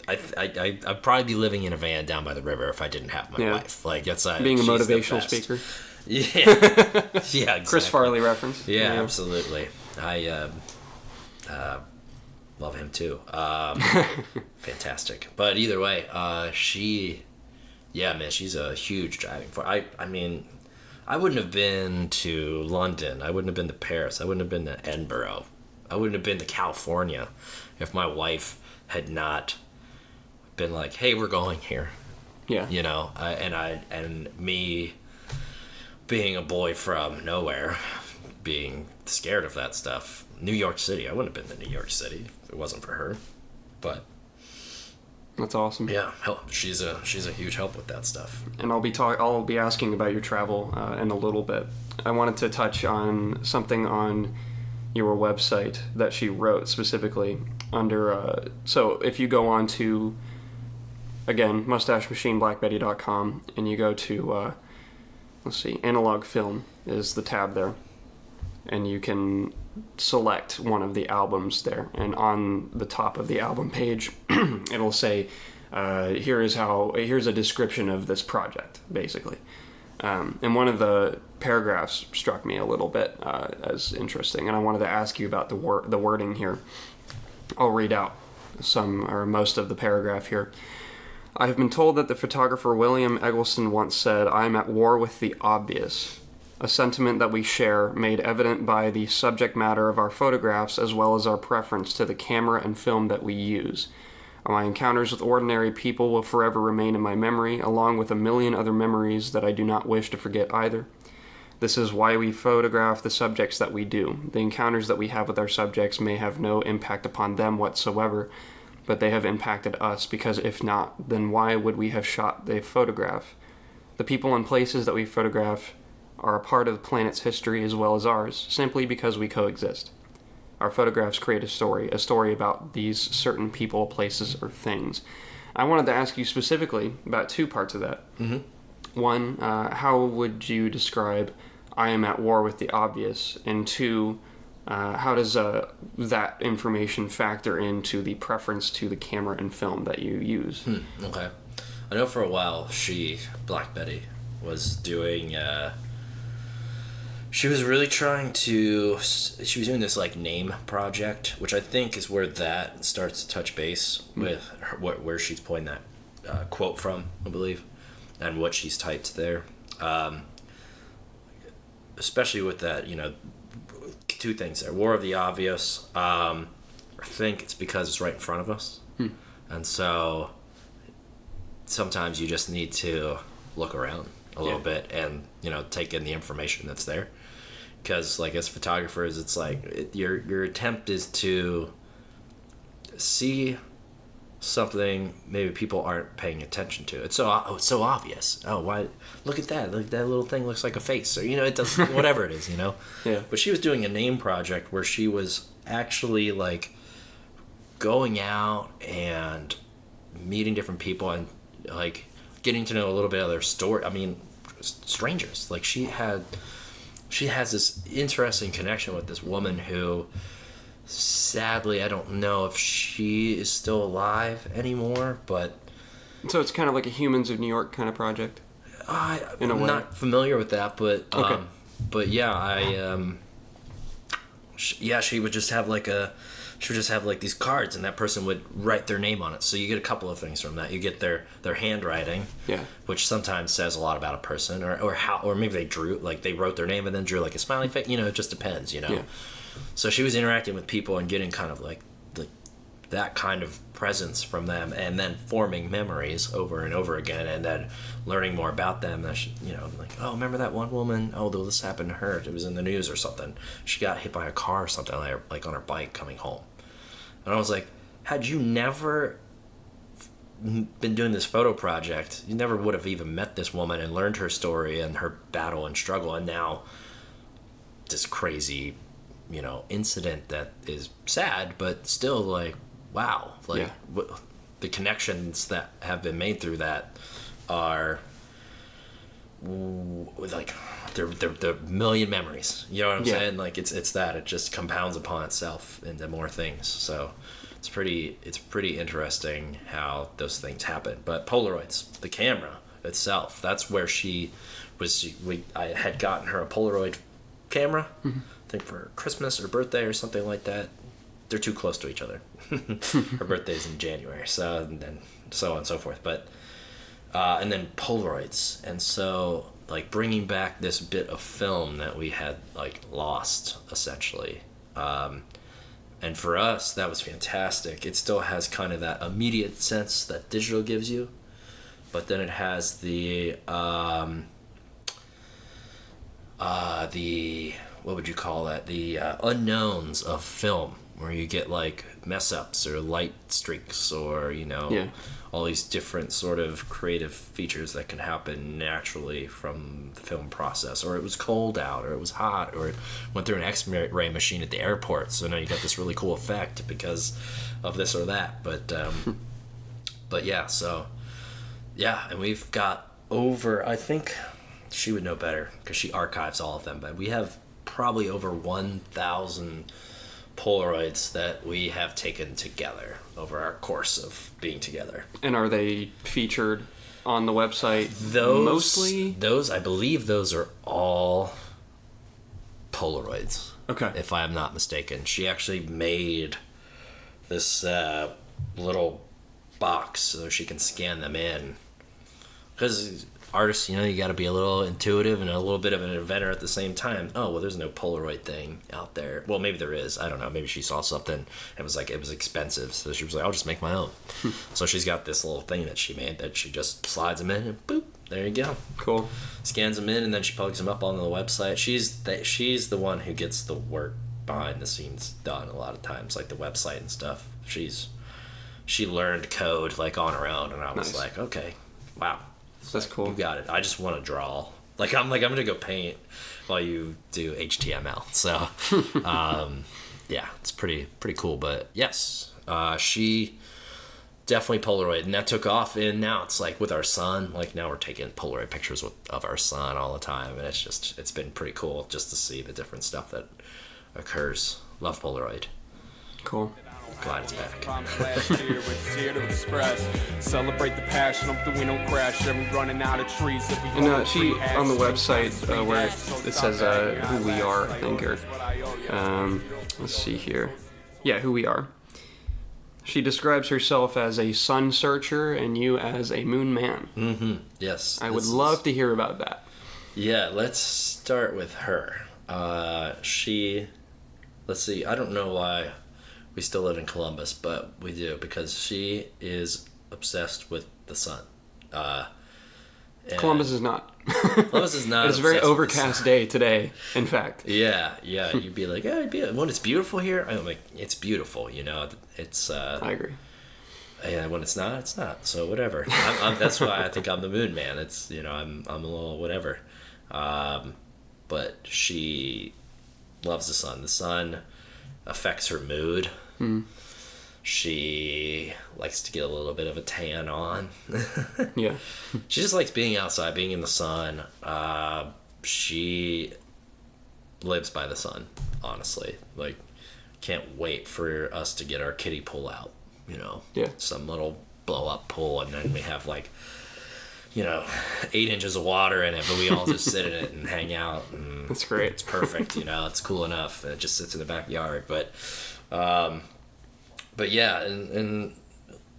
I'd probably be living in a van down by the river if I didn't have my wife. Like that's being a she's the motivational best. speaker. Yeah. Yeah, exactly. Chris Farley reference. Yeah, absolutely. I love him too. Fantastic. But either way, she's a huge driving force. I mean, I wouldn't have been to London. I wouldn't have been to Paris. I wouldn't have been to Edinburgh. I wouldn't have been to California if my wife had not been like, "Hey, we're going here." Yeah. You know, and me being a boy from nowhere, being scared of that stuff. New York City. I wouldn't have been to New York City if it wasn't for her. But that's awesome. Yeah, she's a huge help with that stuff. And I'll be asking about your travel in a little bit. I wanted to touch on something on your website that she wrote specifically under. So if you go on to, again, mustachemachineblackbetty.com and you go to let's see, analog film is the tab there, and you can select one of the albums there, and on the top of the album page it'll say here's a description of this project, basically. And one of the paragraphs struck me a little bit as interesting, and I wanted to ask you about the wording here. I'll read out some or most of the paragraph here. I have been told that the photographer William Eggleston once said, "I am at war with the obvious," a sentiment that we share, made evident by the subject matter of our photographs as well as our preference to the camera and film that we use. My encounters with ordinary people will forever remain in my memory, along with a million other memories that I do not wish to forget either. This is why we photograph the subjects that we do. The encounters that we have with our subjects may have no impact upon them whatsoever, but they have impacted us, because if not, then why would we have shot the photograph? The people and places that we photograph are a part of the planet's history as well as ours, simply because we coexist. Our photographs create a story about these certain people, places, or things. I wanted to ask you specifically about two parts of that. Mm-hmm. One, how would you describe I am at war with the obvious? And two, how does that information factor into the preference to the camera and film that you use? Okay. I know for a while Black Betty, was doing... she was really trying to... She was doing this like name project, which I think is where that starts to touch base with her, where she's pulling that quote from, I believe, and what she's typed there. Especially with that, two things there. War of the obvious. I think it's because it's right in front of us. And so sometimes you just need to look around a little bit and, take in the information that's there. Because, like, as photographers, it's like your attempt is to see something maybe people aren't paying attention to. It's so obvious. Oh, why? Look at that. Look, that little thing looks like a face. Or, it does whatever it is, Yeah. But she was doing a name project where she was actually, like, going out and meeting different people and, like, getting to know a little bit of their story. I mean, strangers. Like, she has this interesting connection with this woman who, sadly, I don't know if she is still alive anymore, but... So it's kind of like a Humans of New York kind of project? I'm not familiar with that, but... Okay. But yeah, she would just have like these cards, and that person would write their name on it. So you get a couple of things from that. You get their handwriting, which sometimes says a lot about a person, or maybe they wrote their name and then drew like a smiley face. It just depends, Yeah. So she was interacting with people and getting kind of like that kind of presence from them, and then forming memories over and over again, and then learning more about them. That like, oh, remember that one woman? Oh, this happened to her. It was in the news or something. She got hit by a car or something, like on her bike coming home. And I was like, had you never been doing this photo project, you never would have even met this woman and learned her story and her battle and struggle, and now this crazy, incident that is sad, but still like, wow, like the connections that have been made through that are like they're million memories. You know what I'm saying? Like it's that it just compounds upon itself into more things. So it's pretty interesting how those things happen. But Polaroids, the camera itself, that's where I had gotten her a Polaroid camera, I think for Christmas or birthday or something like that. They're too close to each other. Her birthday's in January, so and then so on and so forth. But and then Polaroids, and so like bringing back this bit of film that we had like lost essentially, and for us that was fantastic. It still has kind of that immediate sense that digital gives you, but then it has the what would you call that? The unknowns of film, where you get like mess ups or light streaks or all these different sort of creative features that can happen naturally from the film process. Or it was cold out, or it was hot, or it went through an X-ray machine at the airport, so now you got this really cool effect because of this or that. But yeah, so yeah, and we've got over, I think she would know better because she archives all of them, but we have probably over 1,000 Polaroids that we have taken together over our course of being together. And are they featured on the website? Mostly? Those, I believe those are all Polaroids. Okay. If I am not mistaken. She actually made this little box so she can scan them in. Because artists, you got to be a little intuitive and a little bit of an inventor at the same time. Oh, well, there's no Polaroid thing out there. Well, maybe there is. I don't know. Maybe she saw something and it was expensive. So she was like, I'll just make my own. So she's got this little thing that she made that she just slides them in and boop, there you go. Cool. Scans them in and then she plugs them up on the website. She's the one who gets the work behind the scenes done a lot of times, like the website and stuff. She learned code like on her own, and I was like, okay, wow. That's cool. You got it. I just want to draw. I'm gonna go paint while you do HTML. So, yeah, it's pretty cool. But yes, she definitely Polaroid, and that took off. And now it's like with our son. Like now we're taking Polaroid pictures of our son all the time, and it's been pretty cool just to see the different stuff that occurs. Love Polaroid. Cool. Glad it's back. Celebrate the passion of the we don't crash. Running out of trees. And she on the website where it says who we are, I think, or let's see here. Yeah, who we are. She describes herself as a sun searcher and you as a moon man. Mm-hmm. Yes. I would love to hear about that. Yeah, let's start with her. Let's see, I don't know why we still live in Columbus, but we do, because she is obsessed with the sun. Columbus is not. Columbus is not. It's a very overcast day today, in fact. Yeah. You'd be like, when it's beautiful here, I'm like, it's beautiful, It's. I agree. And when it's not, it's not. So whatever. That's why I think I'm the moon man. It's I'm a little whatever. But she loves the sun. The sun affects her mood. She likes to get a little bit of a tan on. Yeah. She just likes being outside, being in the sun. She lives by the sun, honestly. Like, can't wait for us to get our kiddie pool out, Yeah. Some little blow up pool, and then we have 8 inches of water in it, but we all just sit in it and hang out. And that's great. It's perfect, it's cool enough. And it just sits in the backyard, but yeah, and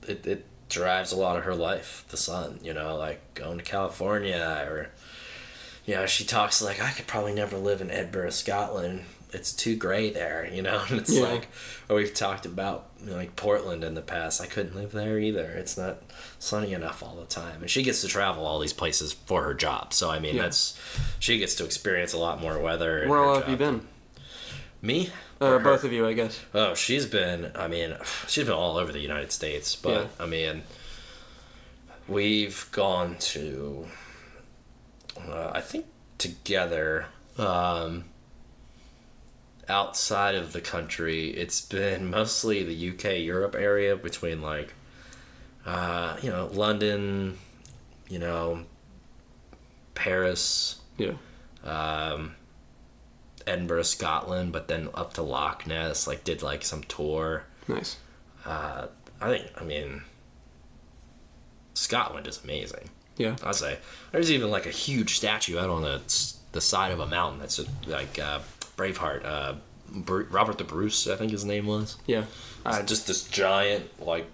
it drives a lot of her life, the sun, like going to California, or, she talks like, I could probably never live in Edinburgh, Scotland. It's too gray there, and it's like, or we've talked about, like Portland in the past. I couldn't live there either. It's not sunny enough all the time. And she gets to travel all these places for her job. So, I mean, she gets to experience a lot more weather. Where all have you been? Me? Both of you, I guess. Oh, she's been all over the United States, but I mean, We've gone to, I think together, outside of the country, it's been mostly the UK, Europe area between like, London, Paris, Yeah. Edinburgh, Scotland, but then up to Loch Ness, like did like some tour. Nice. I mean, Scotland is amazing. Yeah. I'll say there's even like a huge statue out on the side of a mountain that's like Braveheart, Robert the Bruce, I think his name was. Yeah. It's just this giant, like,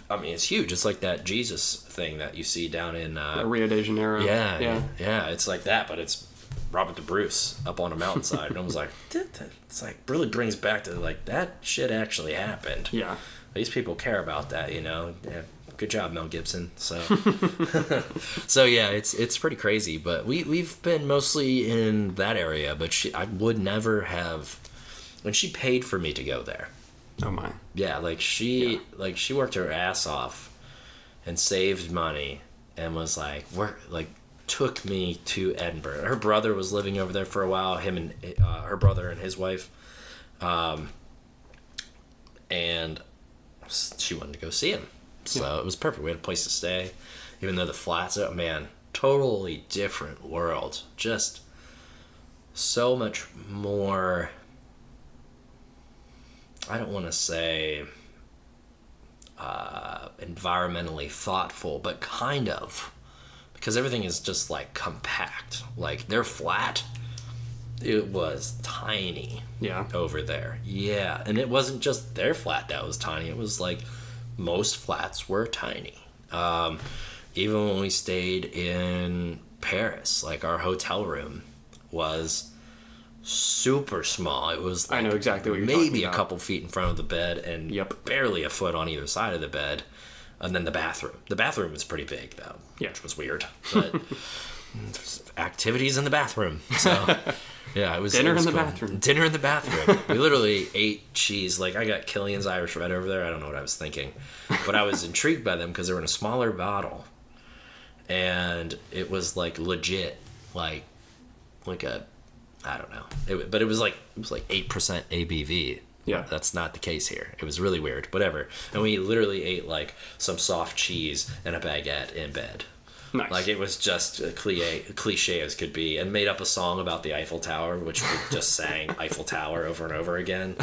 I mean, it's huge. It's like that Jesus thing that you see down in Rio de Janeiro. Yeah. It's like that, but it's Robert the Bruce up on a mountainside. And I was like, it's like really brings back to like that shit actually happened. Yeah. These people care about that, Yeah, good job, Mel Gibson. So, so yeah, it's pretty crazy. But we've been mostly in that area. But I would never have, when she paid for me to go there. Oh my. Yeah, she worked her ass off and saved money and was took me to Edinburgh. Her brother was living over there for a while. Him and her brother and his wife, and she wanted to go see him. So it was perfect. We had a place to stay, even though the flats, totally different world. Just so much more. I don't want to say environmentally thoughtful, but kind of. Because everything is just like compact. Like their flat, it was tiny. Yeah. Over there. Yeah. And it wasn't just their flat that was tiny. It was like most flats were tiny. Even when we stayed in Paris, like our hotel room was super small. It was like I know exactly what you're maybe talking a about. couple feet in front of the bed and barely a foot on either side of the bed. And then the bathroom. The bathroom was pretty big though, which was weird. But activities in the bathroom. So yeah, it was Dinner in the cool. bathroom. Dinner in the bathroom. We literally ate cheese. Like I got Killian's Irish Red over there. I don't know what I was thinking, but I was intrigued by them because they were in a smaller bottle, and it was like legit, like a, I don't know. But it was like 8% ABV. Yeah. That's not the case here. It was really weird. Whatever. And we literally ate like some soft cheese and a baguette in bed. Nice. Like it was just a cliche as could be, and made up a song about the Eiffel Tower, which we just sang Eiffel Tower over and over again.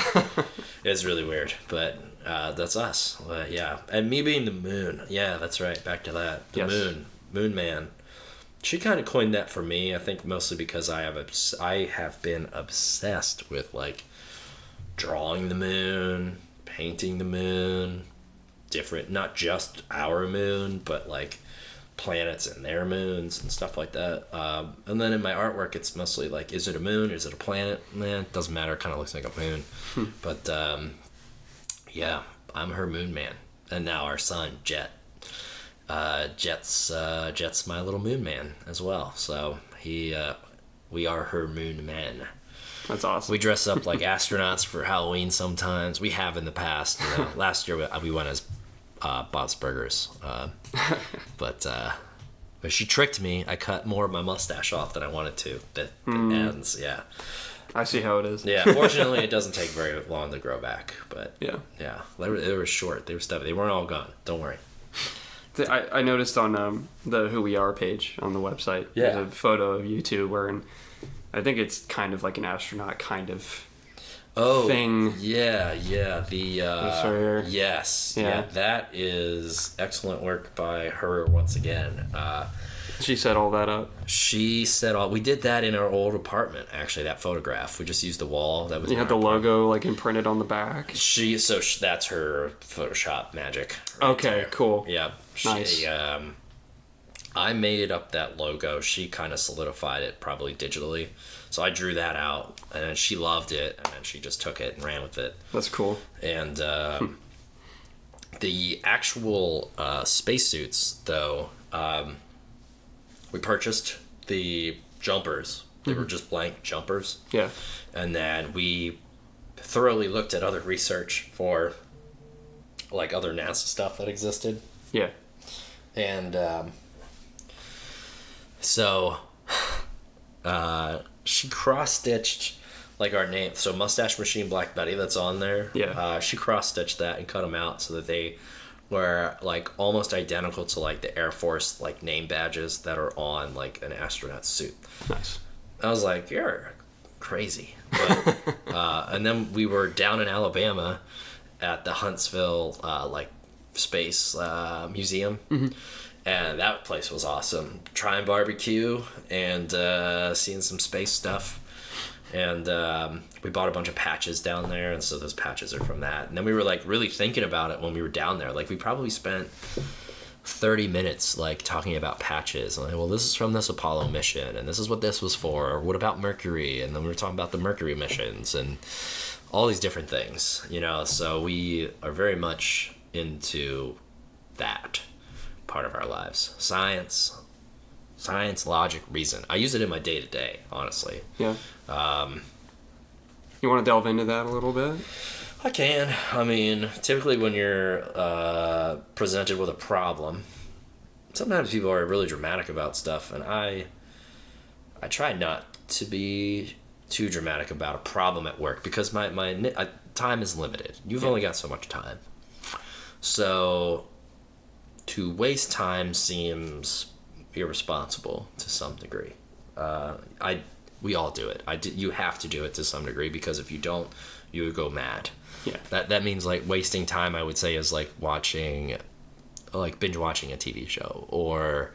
It was really weird, but that's us. Yeah. And me being the moon. Yeah, that's right. Back to that. The moon man. She kind of coined that for me, I think mostly because I have been obsessed with like drawing the moon, painting the moon, different, not just our moon, but like planets and their moons and stuff like that. And then in my artwork, it's mostly like, is it a moon? Is it a planet? It doesn't matter. It kind of looks like a moon. But yeah, I'm her moon man. And now our son, Jet. Jet's my little moon man as well. So we are her moon men. That's awesome. We dress up like astronauts for Halloween sometimes. We have in the past. Last year we went as Bob's Burgers. But she tricked me. I cut more of my mustache off than I wanted to. The ends, yeah. I see how it is. Yeah, fortunately it doesn't take very long to grow back. But yeah, they were short. They were stubby. They weren't all gone. Don't worry. I noticed on the Who We Are page on the website, there's a photo of you two wearing, I think it's kind of like an astronaut kind of thing. Yeah. Sure. Yes. Yeah, that is excellent work by her once again. She set all that up. We did that in our old apartment, actually, that photograph. We just used the wall. That was. You had the logo like imprinted on the back. That's her Photoshop magic. Okay, there. cool. Yeah. Nice. I made up that logo. She kind of solidified it, probably digitally. So I drew that out, and then she loved it, and then she just took it and ran with it. That's cool. And the actual spacesuits, though, we purchased the jumpers. They were just blank jumpers. Yeah. And then we thoroughly looked at other research for like other NASA stuff that existed. Yeah. And so she cross-stitched like our name. So Mustache Machine Black Betty that's on there. Yeah. She cross-stitched that and cut them out so that they were like almost identical to like the Air Force like name badges that are on like an astronaut suit. Nice. I was like, you're crazy. But, and then we were down in Alabama at the Huntsville like space museum. Mm-hmm. And that place was awesome. Trying barbecue and seeing some space stuff. And we bought a bunch of patches down there, and so those patches are from that. And then we were like really thinking about it when we were down there. Like we probably spent 30 minutes like talking about patches. And like, well, this is from this Apollo mission, and this is what this was for. Or what about Mercury? And then we were talking about the Mercury missions and all these different things, you know. So we are very much into that part of our lives. Science, logic, reason. I use it in my day-to-day, honestly. Yeah. You want to delve into that a little bit? I can. I mean, typically when you're presented with a problem, sometimes people are really dramatic about stuff, and I try not to be too dramatic about a problem at work because my time is limited. You've only got so much time. So to waste time seems irresponsible to some degree. We all do it. You have to do it to some degree because if you don't, you would go mad. Yeah. That means like wasting time. I would say is like binge watching a TV show or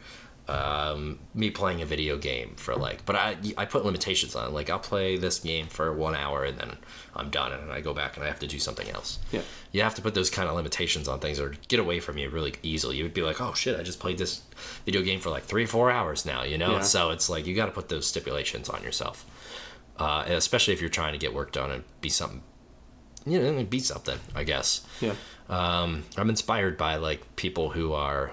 me playing a video game for like. But I put limitations on it. Like I'll play this game for 1 hour and then I'm done and I go back and I have to do something else. Yeah. You have to put those kind of limitations on things or get away from you really easily. You would be like, oh shit, I just played this video game for like 3-4 hours now, you know? Yeah. So it's like you got to put those stipulations on yourself. Especially if you're trying to get work done and be something, I guess. Yeah. I'm inspired by like people who are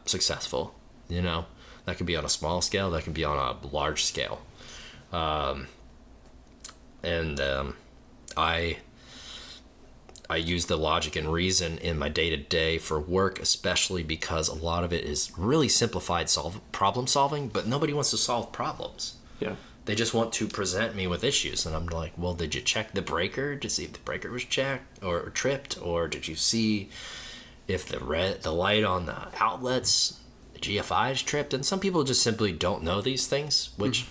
successful, you know? That could be on a small scale, that can be on a large scale. I use the logic and reason in my day-to-day for work, especially because a lot of it is really simplified problem solving, but nobody wants to solve problems. Yeah. They just want to present me with issues, and I'm like, well, did you check the breaker to see if the breaker was checked or tripped, or did you see if the light on the outlets, the GFI is tripped? And some people just simply don't know these things, which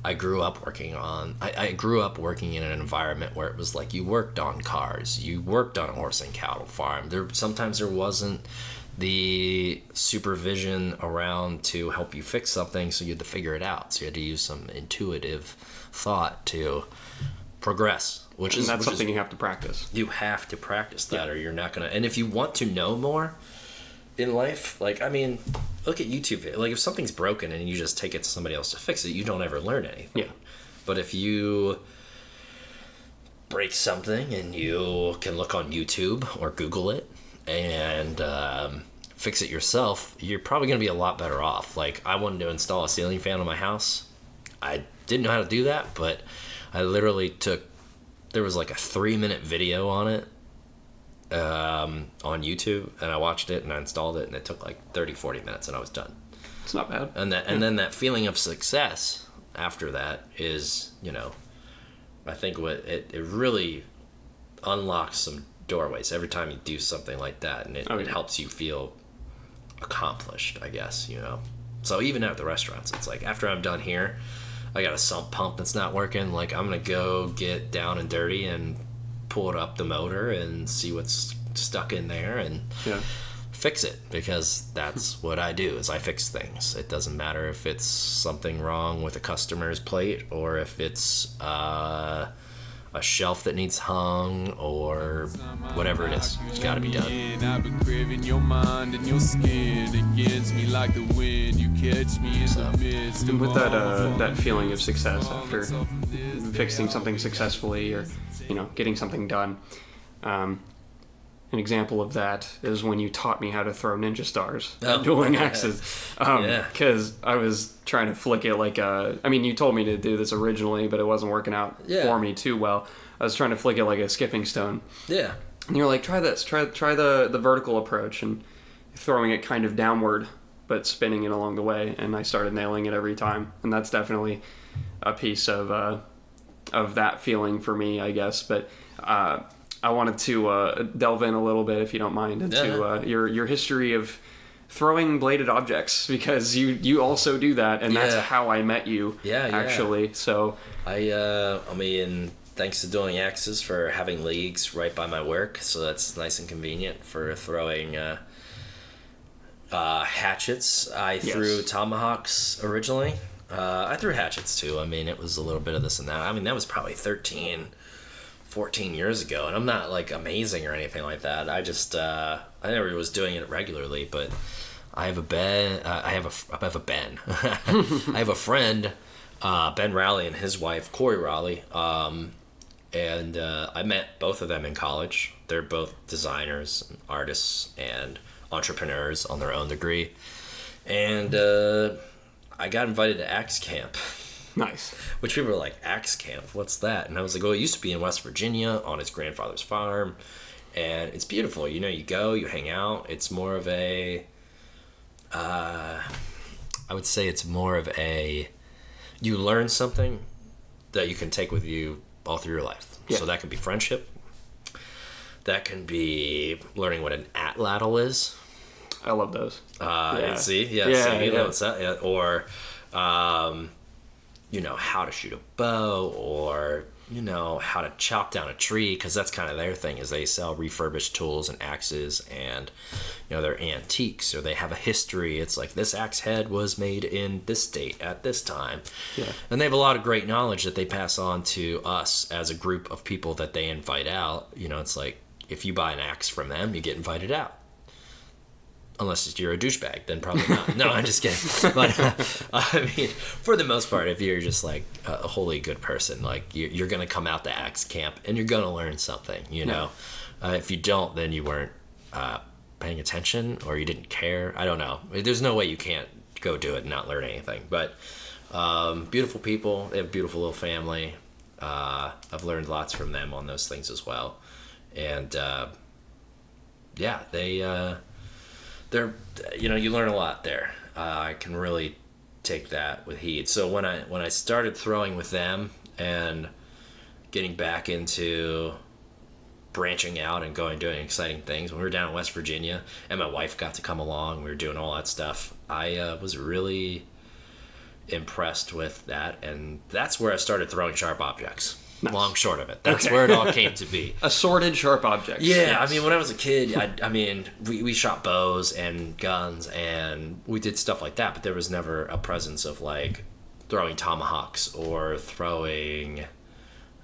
I grew up working on. I grew up working in an environment where it was like you worked on cars, you worked on a horse and cattle farm. Sometimes there wasn't the supervision around to help you fix something, so you had to figure it out. So you had to use some intuitive thought to progress, which is something you have to practice. You have to practice that, or you're not gonna. And if you want to know more in life, like I mean, look at YouTube. Like if something's broken and you just take it to somebody else to fix it, you don't ever learn anything. Yeah. But if you break something and you can look on YouTube or Google it and fix it yourself, you're probably going to be a lot better off. Like I wanted to install a ceiling fan on my house. I didn't know how to do that, but I literally there was like a 3-minute video on it on YouTube, and I watched it and I installed it, and it took like 30-40 minutes and I was done. It's not bad. And then that feeling of success after that is, you know, I think what it really unlocks some doorways every time you do something like that, and it helps you feel accomplished, I guess, you know. So even at the restaurants, it's like after I'm done here, I got a sump pump that's not working, like I'm gonna go get down and dirty and pull it up the motor and see what's stuck in there and fix it, because that's what I do, is I fix things. It doesn't matter if it's something wrong with a customer's plate or if it's a shelf that needs hung or whatever it is. It's got to be done. I've been craving your mind and your skin against me like the wind. You catch me in the midst of with that feeling of success after fixing something successfully or, you know, getting something done. An example of that is when you taught me how to throw ninja stars at dueling axes. Because I was trying to flick it like you told me to do this originally, but it wasn't working out for me too well. I was trying to flick it like a skipping stone. Yeah. And you're like, try this, try the vertical approach. And throwing it kind of downward, but spinning it along the way, and I started nailing it every time. And that's definitely a piece of that feeling for me, I guess. But I wanted to delve in a little bit, if you don't mind, into your history of throwing bladed objects, because you also do that, and that's how I met you. Actually. So I mean, thanks to Dueling Axes for having leagues right by my work, so that's nice and convenient for throwing hatchets. I threw tomahawks originally. I threw hatchets too. I mean, it was a little bit of this and that. I mean, that was probably 13, 14 years ago, and I'm not like amazing or anything like that. I just I never was doing it regularly, but I have a friend, Ben Rowley, and his wife Corey Rowley, and I met both of them in college. They're both designers, and artists, and entrepreneurs on their own degree, and I got invited to Axe Camp. Nice. Which people were like, Axe Camp, what's that? And I was like, well, it used to be in West Virginia on his grandfather's farm, and it's beautiful. You know, you go, you hang out. It's more of a, I would say it's more of a, you learn something that you can take with you all through your life. Yeah. So that could be friendship. That can be learning what an atlatl is. I love those. See? What's that? Yeah. Or, you know, how to shoot a bow, or, you know, how to chop down a tree, because that's kind of their thing, is they sell refurbished tools and axes, and, you know, they're antiques, or they have a history. It's like, this axe head was made in this state at this time. Yeah. And they have a lot of great knowledge that they pass on to us as a group of people that they invite out. You know, it's like, if you buy an axe from them, you get invited out. Unless you're a douchebag, then probably not. No, I'm just kidding. But I mean, for the most part, if you're just like a wholly good person, like you're going to come out to Axe Camp and you're going to learn something, you know. If you don't, then you weren't paying attention, or you didn't care. I don't know. There's no way you can't go do it and not learn anything. But beautiful people. They have a beautiful little family. I've learned lots from them on those things as well. And they're, you know, you learn a lot there. I can really take that with heed. So when I started throwing with them and getting back into branching out and doing exciting things, when we were down in West Virginia and my wife got to come along, we were doing all that stuff, I was really impressed with that, and that's where I started throwing sharp objects. Nice. Long short of it. That's where it all came to be. Assorted sharp objects. Yeah, yes. I mean, when I was a kid, I mean, we shot bows and guns, and we did stuff like that, but there was never a presence of, like, throwing tomahawks or throwing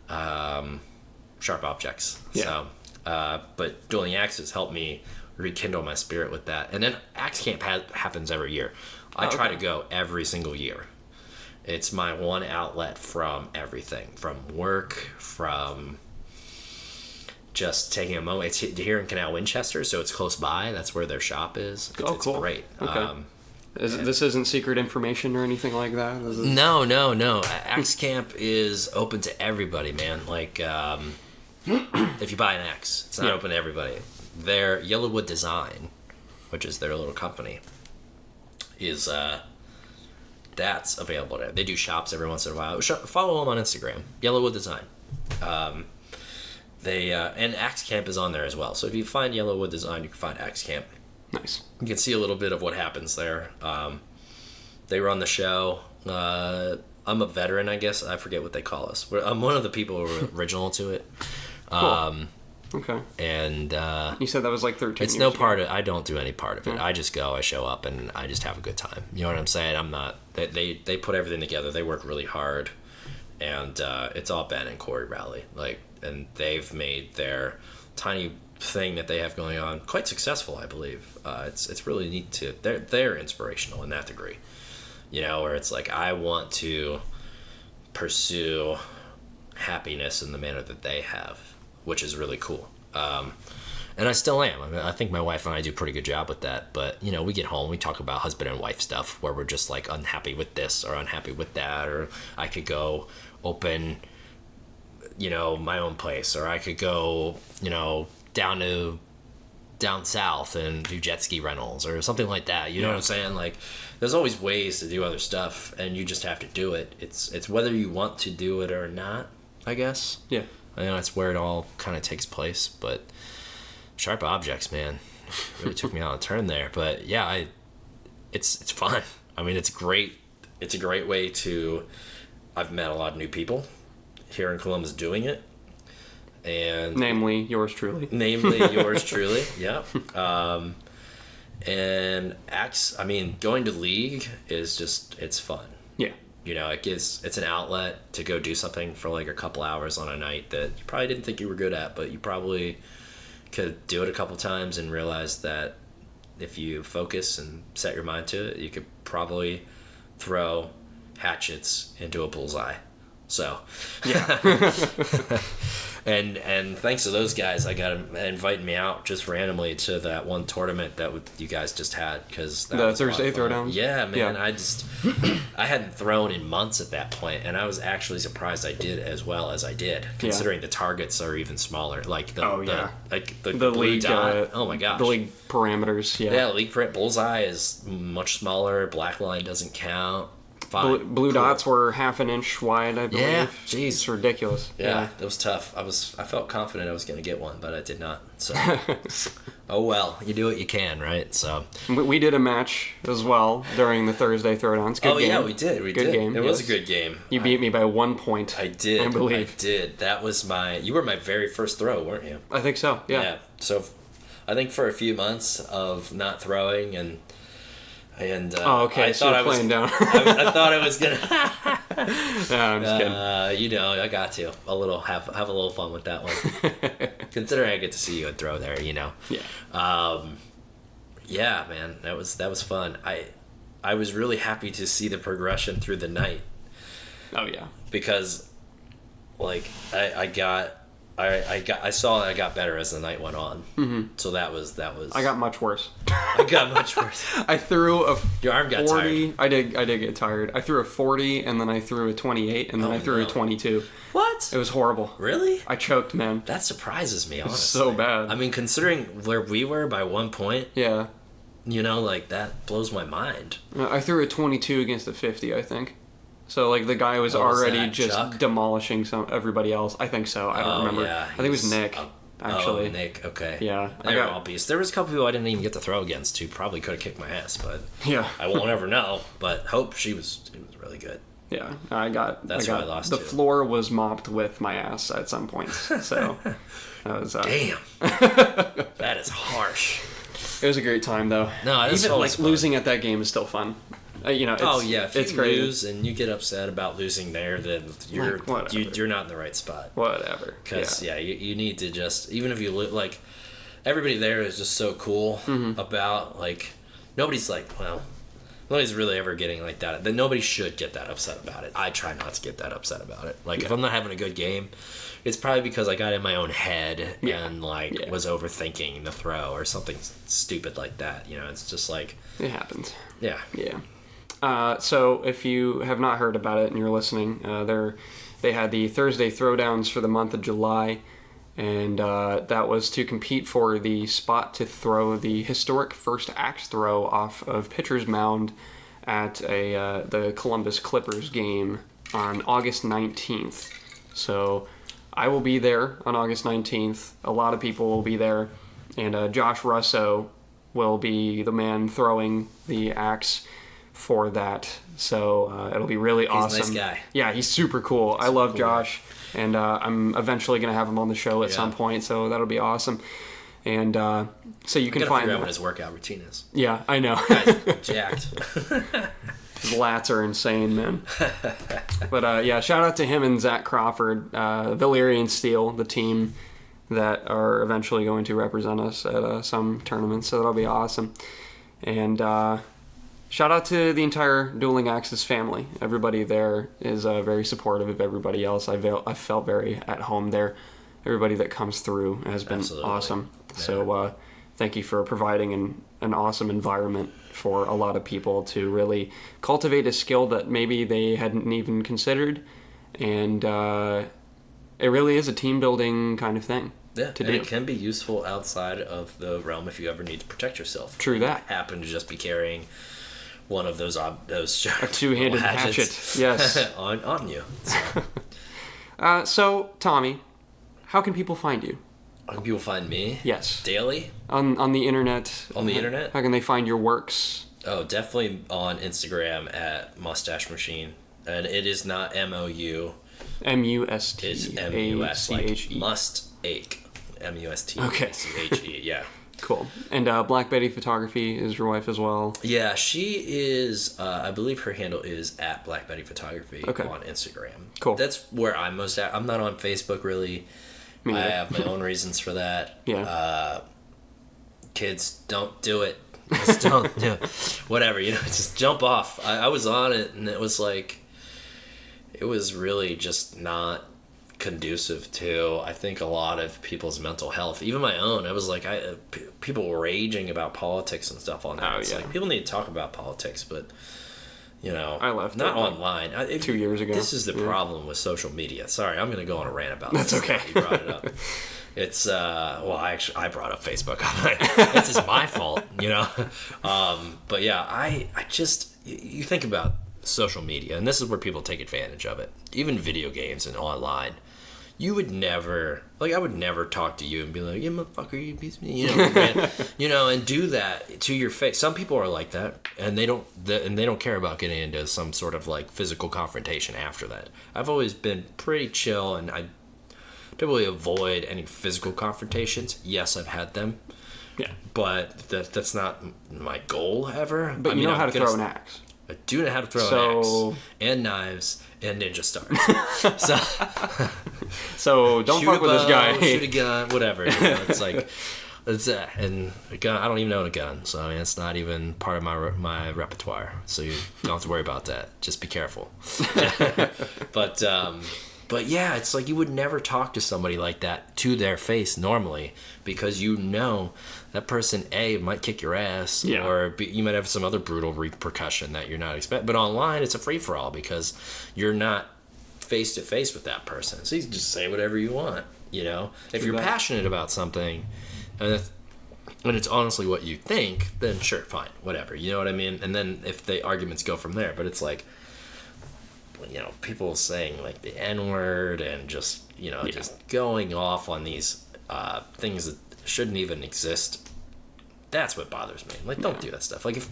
sharp objects. Yeah. So, but Dueling Axes helped me rekindle my spirit with that. And then Axe Camp happens every year. I try to go every single year. It's my one outlet from everything, from work, from just taking a moment. It's here in Canal Winchester, so it's close by. That's where their shop is. It's cool. Great. Okay. This isn't secret information or anything like that? No. Axe Camp is open to everybody, man. Like, if you buy an axe, it's not open to everybody. Their Yellowwood Design, which is their little company, is... that's available there. They do shops every once in a while. Follow them on Instagram, Yellowwood Design. And Axe Camp is on there as well. So if you find Yellowwood Design, you can find Axe Camp. Nice. You can see a little bit of what happens there. They run the show. I'm a veteran, I guess. I forget what they call us. I'm one of the people who were original to it. Cool. Okay. And you said that was like 13 it's years no ago. part of I don't do any part of it. I just go, I show up, and I just have a good time. You know what I'm saying? I'm not they put everything together. They work really hard, and it's all Ben and Corey Rowley. Like, and they've made their tiny thing that they have going on quite successful, I believe. It's really neat to they're inspirational in that degree. You know, where it's like, I want to pursue happiness in the manner that they have, which is really cool. And I still am. I mean, I think my wife and I do a pretty good job with that. But, you know, we get home, we talk about husband and wife stuff where we're just like unhappy with this or unhappy with that. Or I could go open, you know, my own place. Or I could go, you know, down to down south and do jet ski rentals or something like that. You know what I'm saying? Like, there's always ways to do other stuff, and you just have to do it. It's whether you want to do it or not, I guess. Yeah. I know that's where it all kind of takes place, but sharp objects, man, really took me on a turn there. But yeah, it's fun. I mean, it's great. It's a great way to. I've met a lot of new people here in Columbus doing it, and namely yours truly. Yeah. And I mean, going to league is just, it's fun. Yeah. You know, it's an outlet to go do something for like a couple hours on a night that you probably didn't think you were good at, but you probably could do it a couple times and realize that if you focus and set your mind to it, you could probably throw hatchets into a bullseye. So, yeah. And thanks to those guys, I got inviting me out just randomly to that one tournament that you guys just had, because the Thursday Throwdown. Yeah, man. Yeah. I hadn't thrown in months at that point, and I was actually surprised I did as well as I did, considering the targets are even smaller. Like the blue league dot. Oh my gosh. The league parameters. Yeah. Yeah, league bullseye is much smaller. Black line doesn't count. Blue dots were half an inch wide, I believe. Yeah, jeez. It's ridiculous. Yeah, it was tough. I felt confident I was going to get one, but I did not. So, oh well, you do what you can, right? So we did a match as well during the Thursday Throwdowns. Good game. Yeah, we did. Good game. It was a good game. You beat me by 1 point. I did. I believe. I did. That was you were my very first throw, weren't you? I think so. Yeah. Yeah. So, I think for a few months of not throwing and okay. So you're playing down. I thought I was gonna. No, I'm just kidding. You know, I got to have a little fun with that one. Considering I get to see you and throw there, you know. Yeah. Yeah, man, that was fun. I was really happy to see the progression through the night. Oh yeah. Because, like, I saw I got better as the night went on. Mm-hmm. So that was. I got much worse. I got much worse. I threw a Your arm got 40. tired. I did get tired. I threw a 40, and then I threw a 28, and then I threw a 22. What? It was horrible. Really? I choked, man. That surprises me, honestly. So bad. I mean, considering where we were by 1 point. Yeah. You know, like, that blows my mind. I threw a 22 against a 50, I think. So, like, the guy was already just Chuck? Demolishing everybody else. I think so. I don't remember. Yeah, I think it was Nick, actually. Oh, Nick, okay. Yeah. They were all beasts. There was a couple people I didn't even get to throw against who probably could have kicked my ass, but yeah. I won't ever know. But Hope, it was really good. Yeah, I got. That's who I lost the to. floor was mopped with my ass at some points. So that was. Damn. That is harsh. It was a great time, though. No, it's even always like fun. losing at that game is still fun. You know. If it's you great. lose and you get upset about losing there, then you're not in the right spot. Whatever. Because you need to just, even if you like, everybody there is just so cool about, like, nobody's really ever getting like that. Then nobody should get that upset about it. I try not to get that upset about it. Like, if I'm not having a good game, it's probably because I got in my own head and was overthinking the throw or something stupid like that. You know, it's just like, it happens. Yeah. Yeah. So if you have not heard about it and you're listening, they had the Thursday Throwdowns for the month of July, and that was to compete for the spot to throw the historic first axe throw off of pitcher's mound at the Columbus Clippers game on August 19th. So I will be there on August 19th. A lot of people will be there, and Josh Russo will be the man throwing the axe for that. So it'll be really awesome. He's a nice guy. Yeah, he's super cool. I love Josh, and I'm eventually going to have him on the show at some point, so that'll be awesome. And so you can find figure out what his workout routine is. Yeah, I know. Guy's jacked. His lats are insane, man. But shout out to him and Zach Crawford, Valyrian Steel, the team that are eventually going to represent us at some tournaments, so that'll be awesome. And shout out to the entire Dueling Axis family. Everybody there is very supportive of everybody else. I felt very at home there. Everybody that comes through has been awesome. Yeah. So thank you for providing an awesome environment for a lot of people to really cultivate a skill that maybe they hadn't even considered, and it really is a team building kind of thing. Yeah, to and do. it can be useful outside of the realm if you ever need to protect yourself. True that. I happen to just be carrying one of those A two-handed hatchet. Yes. on you. So. So, Tommy, how can people find you? How can people find me? Yes. Daily? On the internet. On the internet? How can they find your works? Oh, definitely on Instagram at mustachemachine. And it is not MOU. MUST. It's MUS, like ACHE. must ache. MUST. Okay. CHE, yeah. Cool. And Black Betty Photography is your wife as well. Yeah, she is, I believe her handle is at Black Betty Photography Okay. on Instagram. Cool. That's where I'm most at. I'm not on Facebook really. Me I neither. have my own reasons for that. Yeah. Kids, don't do it. Just don't do it. Whatever, just jump off. I was on it and it was like, it was really just not conducive to, I think, a lot of people's mental health, even my own. It was like people were raging about politics and stuff on that. Oh, It's yeah. like people need to talk about politics, but I left not it, like, online. 2 years ago. This is the Yeah. problem with social media. Sorry, I'm going to go on a rant about That's this. okay. You brought it up. It's I brought up Facebook. This is my fault, But yeah, I just, you think about social media, and this is where people take advantage of it. Even video games and online. You would never, I would never talk to you and be like, "Yeah, motherfucker, you piece of me," and do that to your face. Some people are like that, and they don't care about getting into some sort of like physical confrontation after that. I've always been pretty chill, and I typically avoid any physical confrontations. Yes, I've had them, Yeah. but that's not my goal ever. But you know how to throw an axe. I do know how to throw an axe and knives and ninja stars. So don't fuck with this guy. Shoot a gun, whatever. It's like, and a gun. I don't even own a gun, so I mean, it's not even part of my repertoire. So you don't have to worry about that. Just be careful. But yeah, it's like you would never talk to somebody like that to their face normally, because that person might kick your ass, Yeah. or you might have some other brutal repercussion that you're not expecting. But online, it's a free for all because you're not face to face with that person, so you can just say whatever you want. If you're passionate about something, and it's honestly what you think, then sure, fine, whatever. You know what I mean? And then if the arguments go from there, but it's like, people saying like the N-word and just just going off on these things that shouldn't even exist. That's what bothers me. Like, don't do that stuff. Like,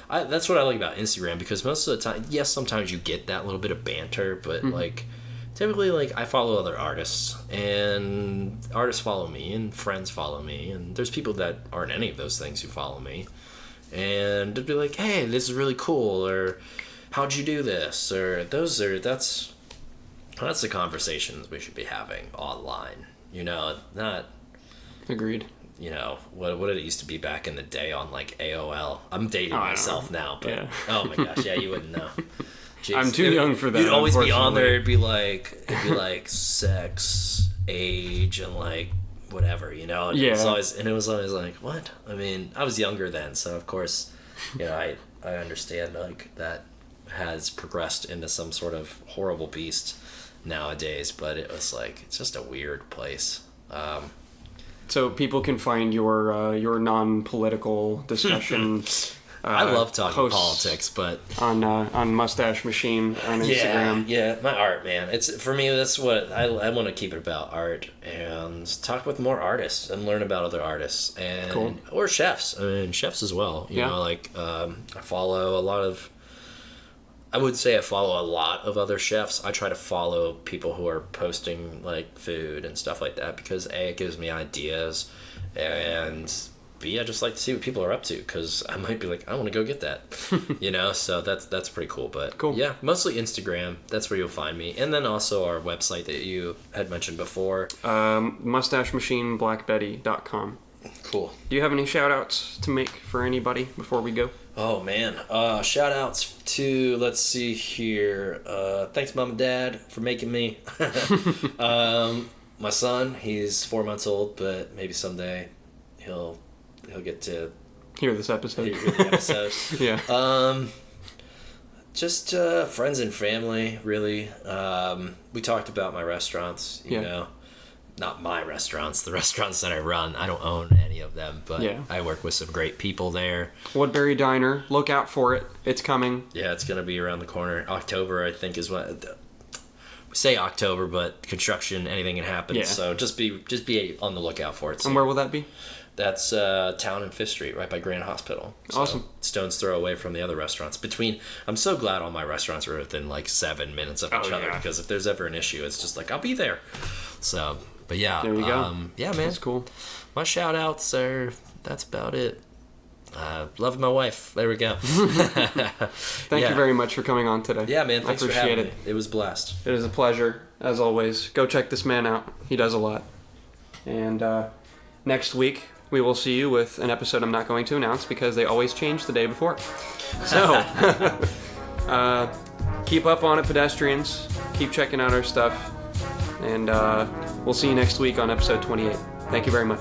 that's what I like about Instagram, because most of the time, yes, sometimes you get that little bit of banter, but like typically, like, I follow other artists, and artists follow me, and friends follow me, and there's people that aren't any of those things who follow me, and they'd be like, "Hey, this is really cool," or "How'd you do this?" Or that's the conversations we should be having online. Not Agreed. what it used to be back in the day on like AOL. I'm dating myself now, but Yeah. oh my gosh, yeah, you wouldn't know. Jeez. I'm too young for that. You'd always be on there. unfortunately. It'd be like sex, age, and like whatever, And Yeah. it was always like, what? I mean, I was younger then, so of course, I understand like that has progressed into some sort of horrible beast nowadays, but it was like, it's just a weird place. So people can find your non-political discussion. I love talking posts politics, but on Mustache Machine on Instagram. Yeah, my art, man. It's for me. That's what I want to keep it about, art, and talk with more artists and learn about other artists and Cool. or chefs. I mean, chefs as well. You know, like I follow a lot of. I would say I follow a lot of other chefs. I try to follow people who are posting like food and stuff like that because A, it gives me ideas, and B, I just like to see what people are up to because I might be like, I want to go get that, So that's pretty cool. But cool. Yeah, mostly Instagram. That's where you'll find me, and then also our website that you had mentioned before. MustacheMachineBlackBetty.com. Cool. Do you have any shout outs to make for anybody before we go? Oh man, shout outs to, let's see here, thanks mom and dad for making me. My son, he's 4 months old, but maybe someday he'll get to Hear this episode. hear the episode. Yeah. Just friends and family, really. We talked about my restaurants, you know. Not my restaurants, the restaurants that I run. I don't own any of them, but I work with some great people there. Woodbury Diner, look out for it. It's coming. Yeah, it's going to be around the corner. October, I think, is what... We say October, but construction, anything can happen. Yeah. So just be on the lookout for it. And where will that be? That's Town and 5th Street, right by Grand Hospital. So awesome. Stone's throw away from the other restaurants. I'm so glad all my restaurants are within like 7 minutes of each other, because if there's ever an issue, it's just like, I'll be there. So, but yeah. There you go. Yeah, man. That's cool. My shout outs are, that's about it. Love my wife. There we go. Thank you very much for coming on today. Yeah, man. Thanks for having me. It was a blast. It is a pleasure, as always. Go check this man out. He does a lot. And next week, we will see you with an episode I'm not going to announce because they always change the day before. So, keep up on it, pedestrians. Keep checking out our stuff. And we'll see you next week on episode 28. Thank you very much.